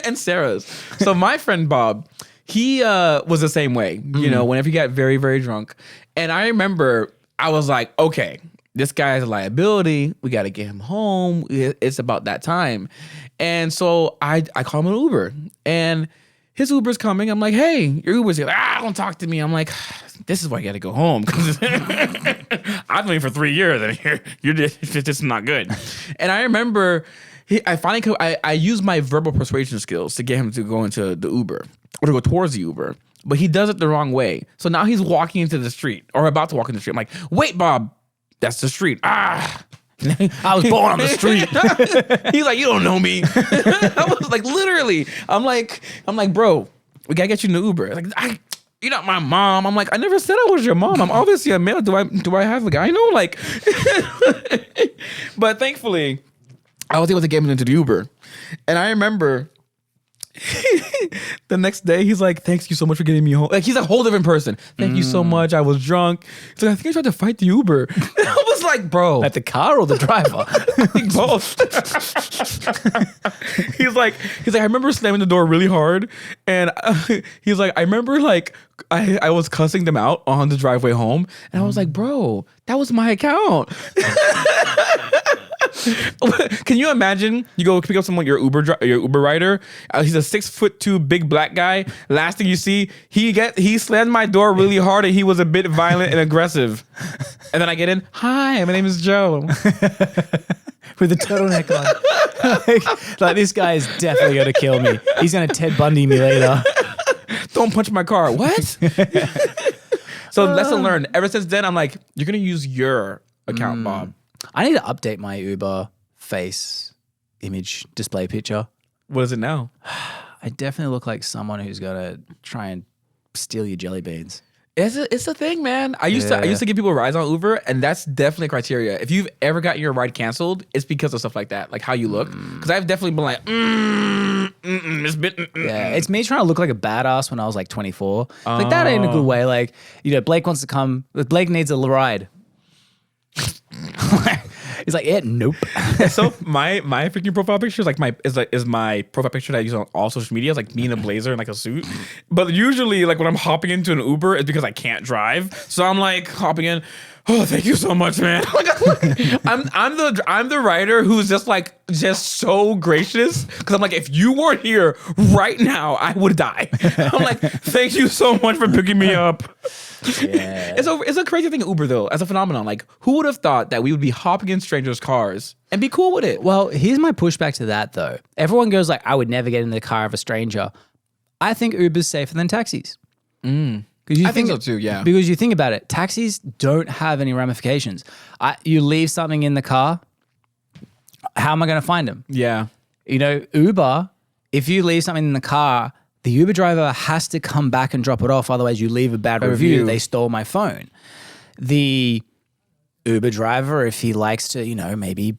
And Sarah's. So my friend Bob, he was the same way, whenever he got very, very drunk. And I remember I was like, okay, this guy's a liability. We got to get him home. It's about that time. And so I call him an Uber, and his Uber's coming. I'm like, hey, your Uber's here. Like, don't talk to me. I'm like, this is why I got to go home. Because I've been here for 3 years and you're just not good. And I remember I used my verbal persuasion skills to get him to go into the Uber or to go towards the Uber. But he does it the wrong way. So now he's walking into the street or about to walk into the street. I'm like, wait, Bob, that's the street. I was born on the street. He's like, you don't know me. I was like, literally. I'm like, bro, we gotta get you in the Uber. Like, you're not my mom. I'm like, I never said I was your mom. I'm obviously a male. Do I have a guy? No, like. But thankfully, I was able to get him into the Uber, and I remember. The next day, he's like, thanks you so much for getting me home. Like, he's a whole different person. Thank you so much. I was drunk. He's like, I think I tried to fight the Uber. And I was like, bro. At the car or the driver? I think both. He's like, I remember slamming the door really hard. And he's like, I remember like, I was cussing them out on the driveway home. And I was like, bro, that was my account. Can you imagine? You go pick up someone, your Uber rider. He's a 6'2" big black guy. Last thing you see, he slammed my door really hard, and he was a bit violent and aggressive. And then I get in. Hi, my name is Joe. With a turtleneck on. like this guy is definitely gonna kill me. He's gonna Ted Bundy me later. Don't punch my car. What? So lesson learned. Ever since then, I'm like, you're gonna use your account, Bob. I need to update my Uber face image display picture. What is it now? I definitely look like someone who's gonna try and steal your jelly beans. It's a thing, man. I used to give people rides on Uber, and that's definitely a criteria. If you've ever gotten your ride canceled, it's because of stuff like that, like how you look. Because I've definitely been like, Yeah, it's me trying to look like a badass when I was like 24. Like that ain't a good way. Like, Blake wants to come. Blake needs a ride. He's like, yeah, nope. So my freaking profile picture is my profile picture that I use on all social media. It's like me in a blazer and like a suit. But usually, like when I'm hopping into an Uber, it's because I can't drive. So I'm like hopping in. Oh, thank you so much, man. I'm the writer who's just so gracious, because I'm like, if you weren't here right now, I would die. I'm like, thank you so much for picking me up. Yeah. It's a crazy thing, Uber though, as a phenomenon. Like, who would have thought that we would be hopping in strangers' cars and be cool with it? Well, here's my pushback to that though. Everyone goes like, I would never get in the car of a stranger. I think Uber's safer than taxis. I think so too, yeah. Because you think about it, taxis don't have any ramifications. You leave something in the car, how am I going to find them? Yeah. Uber, if you leave something in the car, the Uber driver has to come back and drop it off. Otherwise, you leave a bad review. They stole my phone. The Uber driver, if he likes to, maybe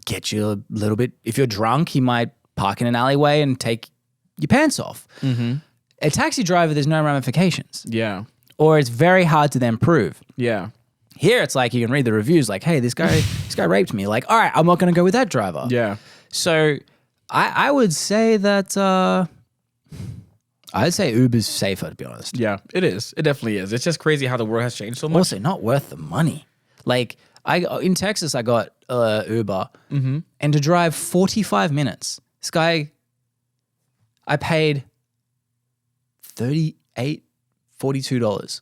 get you a little bit. If you're drunk, he might park in an alleyway and take your pants off. Mm-hmm. A taxi driver, there's no ramifications. Yeah. Or it's very hard to then prove. Yeah. Here, it's like you can read the reviews like, hey, this guy raped me. Like, all right, I'm not going to go with that driver. Yeah. So I would say that I'd say Uber's safer, to be honest. Yeah, it is. It definitely is. It's just crazy how the world has changed so much. Also, not worth the money. Like, in Texas, I got Uber, and to drive 45 minutes, this guy, I paid $42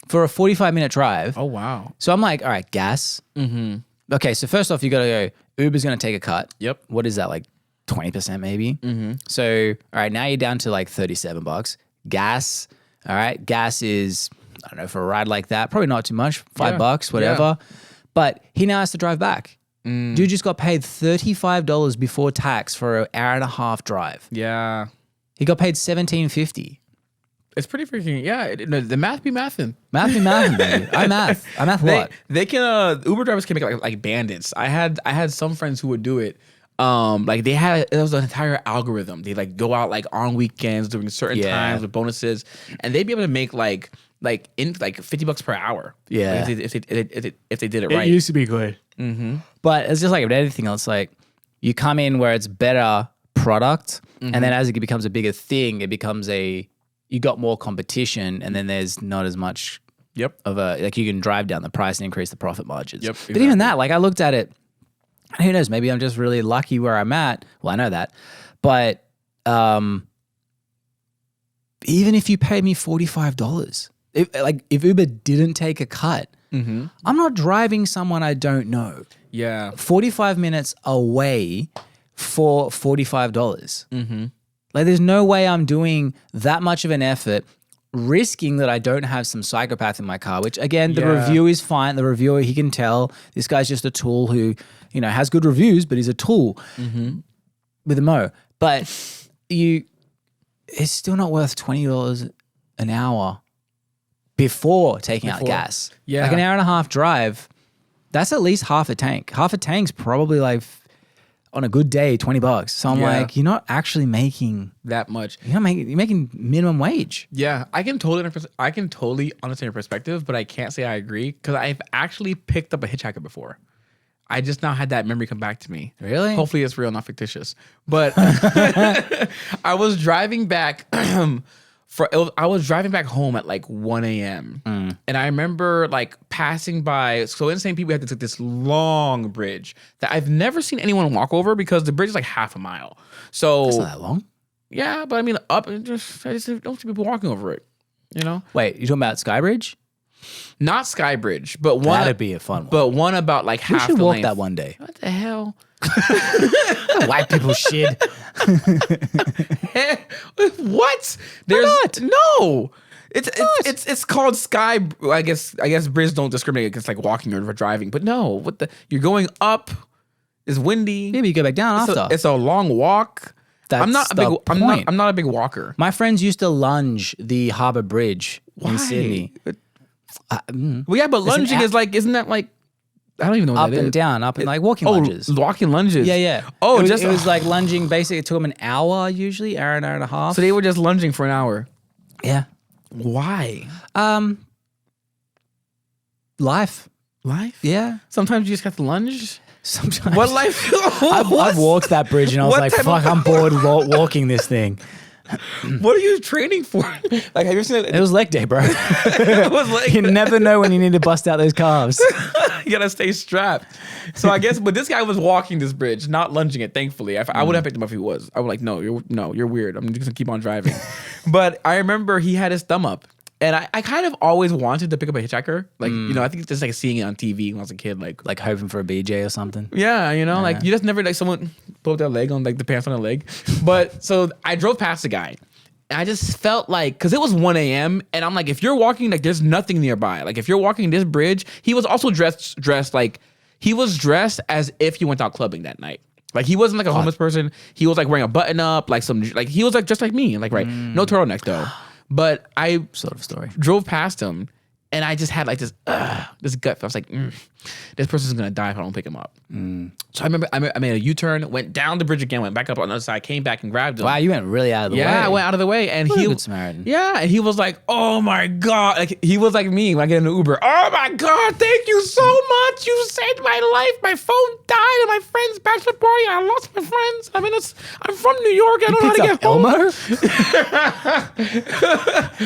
for a 45-minute drive. Oh, wow. So I'm like, all right, gas. Mm-hmm. Okay, so first off, you got to go, Uber's going to take a cut. Yep. What is that, like 20% maybe? Mm-hmm. So, all right, now you're down to like $37. Gas, all right, gas is, I don't know, for a ride like that, probably not too much, $5, whatever. Yeah. But he now has to drive back. Dude just got paid $35 before tax for an hour and a half drive. Yeah. He got paid $17.50. It's pretty freaking, the math be mathin'. Math be mathin', baby. I math a lot. They can, Uber drivers can make like bandits. I had some friends who would do it. Like it was an entire algorithm. They like go out like on weekends during certain times with bonuses, and they'd be able to make like $50 per hour. Yeah. Like if they did it right. It used to be good. Mm-hmm. But it's just like with anything else, like you come in where it's better product, and then as it becomes a bigger thing, it becomes you got more competition, and then there's not as much of like you can drive down the price and increase the profit margins. Yep, exactly. But even that, like I looked at it, and who knows, maybe I'm just really lucky where I'm at. Well, I know that. But even if you pay me $45, if Uber didn't take a cut, I'm not driving someone I don't know. Yeah. 45 minutes away for $45. Like there's no way I'm doing that much of an effort risking that I don't have some psychopath in my car, which again, the review is fine. The reviewer, he can tell this guy's just a tool who, has good reviews, but he's a tool with a mo. But it's still not worth $20 an hour before taking out gas. Yeah. Like an hour and a half drive, that's at least half a tank. Half a tank's probably like, on a good day, $20. So I'm like, you're not actually making that much. You're making minimum wage. Yeah, I can totally understand your perspective, but I can't say I agree because I've actually picked up a hitchhiker before. I just now had that memory come back to me. Really? Hopefully it's real, not fictitious. But I was driving back I was driving back home at like 1 a.m. And I remember like passing by. So in St. Pete, we had to take this long bridge that I've never seen anyone walk over because the bridge is like half a mile. So it's not that long. Yeah, but I mean, I just don't see people walking over it. Wait, you talking about Skybridge? Not Skybridge, but one. That'd be a fun one. But one about like half the length. We should walk that one day. What the hell? White people shit. What? No. It's called Sky. I guess bridges don't discriminate against like walking or driving. But no, you're going up. It's windy. Maybe you go back down after. It's a long walk. I'm not a big walker. My friends used to lunge the Harbour Bridge in Sydney. Well, yeah, but lunging is like, isn't that like? I don't even know what that is. Up and down, like walking lunges. Walking lunges. Yeah. Oh, it was like lunging. Basically, it took them an hour usually, hour and a half. So they were just lunging for an hour. Yeah. Why? Life. Yeah. Sometimes you just have to lunge. Sometimes. What life? I've walked that bridge and I was like, fuck, I'm bored walking this thing. What are you training for? Like, have you seen it? It was leg day, bro. It was like you never know when you need to bust out those calves. You gotta stay strapped. So I guess, but this guy was walking this bridge, not lunging it. Thankfully, I would have picked him up if he was. I was like, no, you're weird. I'm just gonna keep on driving. But I remember he had his thumb up, and I kind of always wanted to pick up a hitchhiker. Like, I think it's just like seeing it on TV when I was a kid, like hoping for a BJ or something. Yeah, like you just never like someone pull up their leg on like the pants on their leg. But so I drove past the guy. And I just felt like, because it was 1 a.m. and I'm like, if you're walking, like there's nothing nearby. Like if you're walking this bridge, he was also dressed like, he was dressed as if he went out clubbing that night. Like he wasn't like a homeless person. He was like wearing a button up, like he was like just like me. Like, right. No turtleneck though. But I sort of story. Drove past him And I just had like this gut. I was like, this person's gonna die if I don't pick him up. So I remember I made a U-turn, went down the bridge again, went back up on the other side, came back and grabbed him. Wow, you went really out of the way. Yeah, I went out of the way, and What he a good Samaritan. Yeah, and he was like, "Oh my god!" Like he was like me when I get in the Uber. Oh my god, thank you so much. You saved my life. My phone died at my friend's bachelor party. I lost my friends. I mean, I'm from New York. I don't know how to get home. Elmo?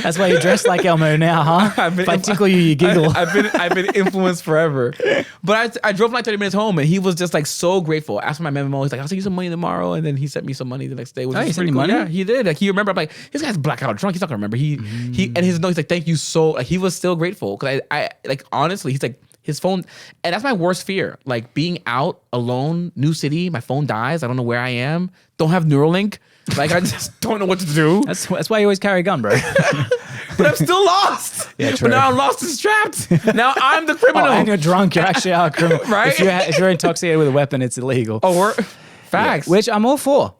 That's why you dress like Elmo now, huh? If I tickle you, you giggle. I've been influenced forever. But I drove like 30 minutes home, and he was just like so grateful. Asked for my memo. He's like, "I'll send you some money tomorrow," and then he sent me some money the next day. Which he sent you money? Yeah, he did. Like he remembered. I'm like, this guy's blackout drunk. He's not gonna remember. He and his note. He's like, "Thank you so." Like he was still grateful because I like honestly. He's like his phone, and that's my worst fear. Like being out alone, new city. My phone dies. I don't know where I am. Don't have Neuralink. Like I just don't know what to do. That's why you always carry a gun, bro. But I'm still lost. Yeah, true. But now I'm lost and strapped. Now I'm the criminal. And you're drunk. You actually are a criminal. Right? If you're intoxicated with a weapon, it's illegal. Oh, facts. Yeah, which I'm all for.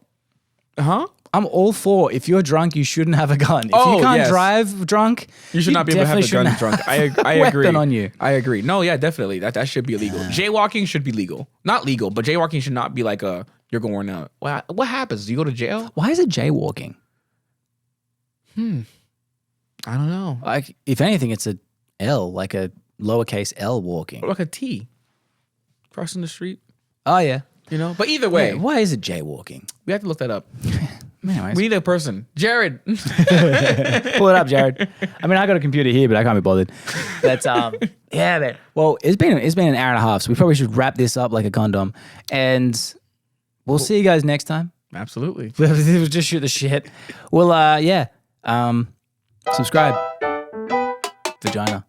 Huh? I'm all for. If you're drunk, you shouldn't have a gun. If you can't drive drunk, you should not be able to have a gun drunk. I agree. Weapon on you. I agree. No, yeah, definitely. That should be illegal. Jaywalking should be legal. Not legal, but jaywalking should not be like you're going out. What happens? Do you go to jail? Why is it jaywalking? I don't know. Like, if anything, it's a L, like a lowercase L walking. Or like a T. Crossing the street. Oh, yeah. You know? But either way. Yeah, why is it jaywalking? We have to look that up. Anyways. We need a person. Jared. Pull it up, Jared. I mean, I got a computer here, but I can't be bothered. But yeah, man. Well, it's been an hour and a half, so we probably should wrap this up like a condom. And we'll see you guys next time. Absolutely. We'll just shoot the shit. Well, yeah. Subscribe. Vagina.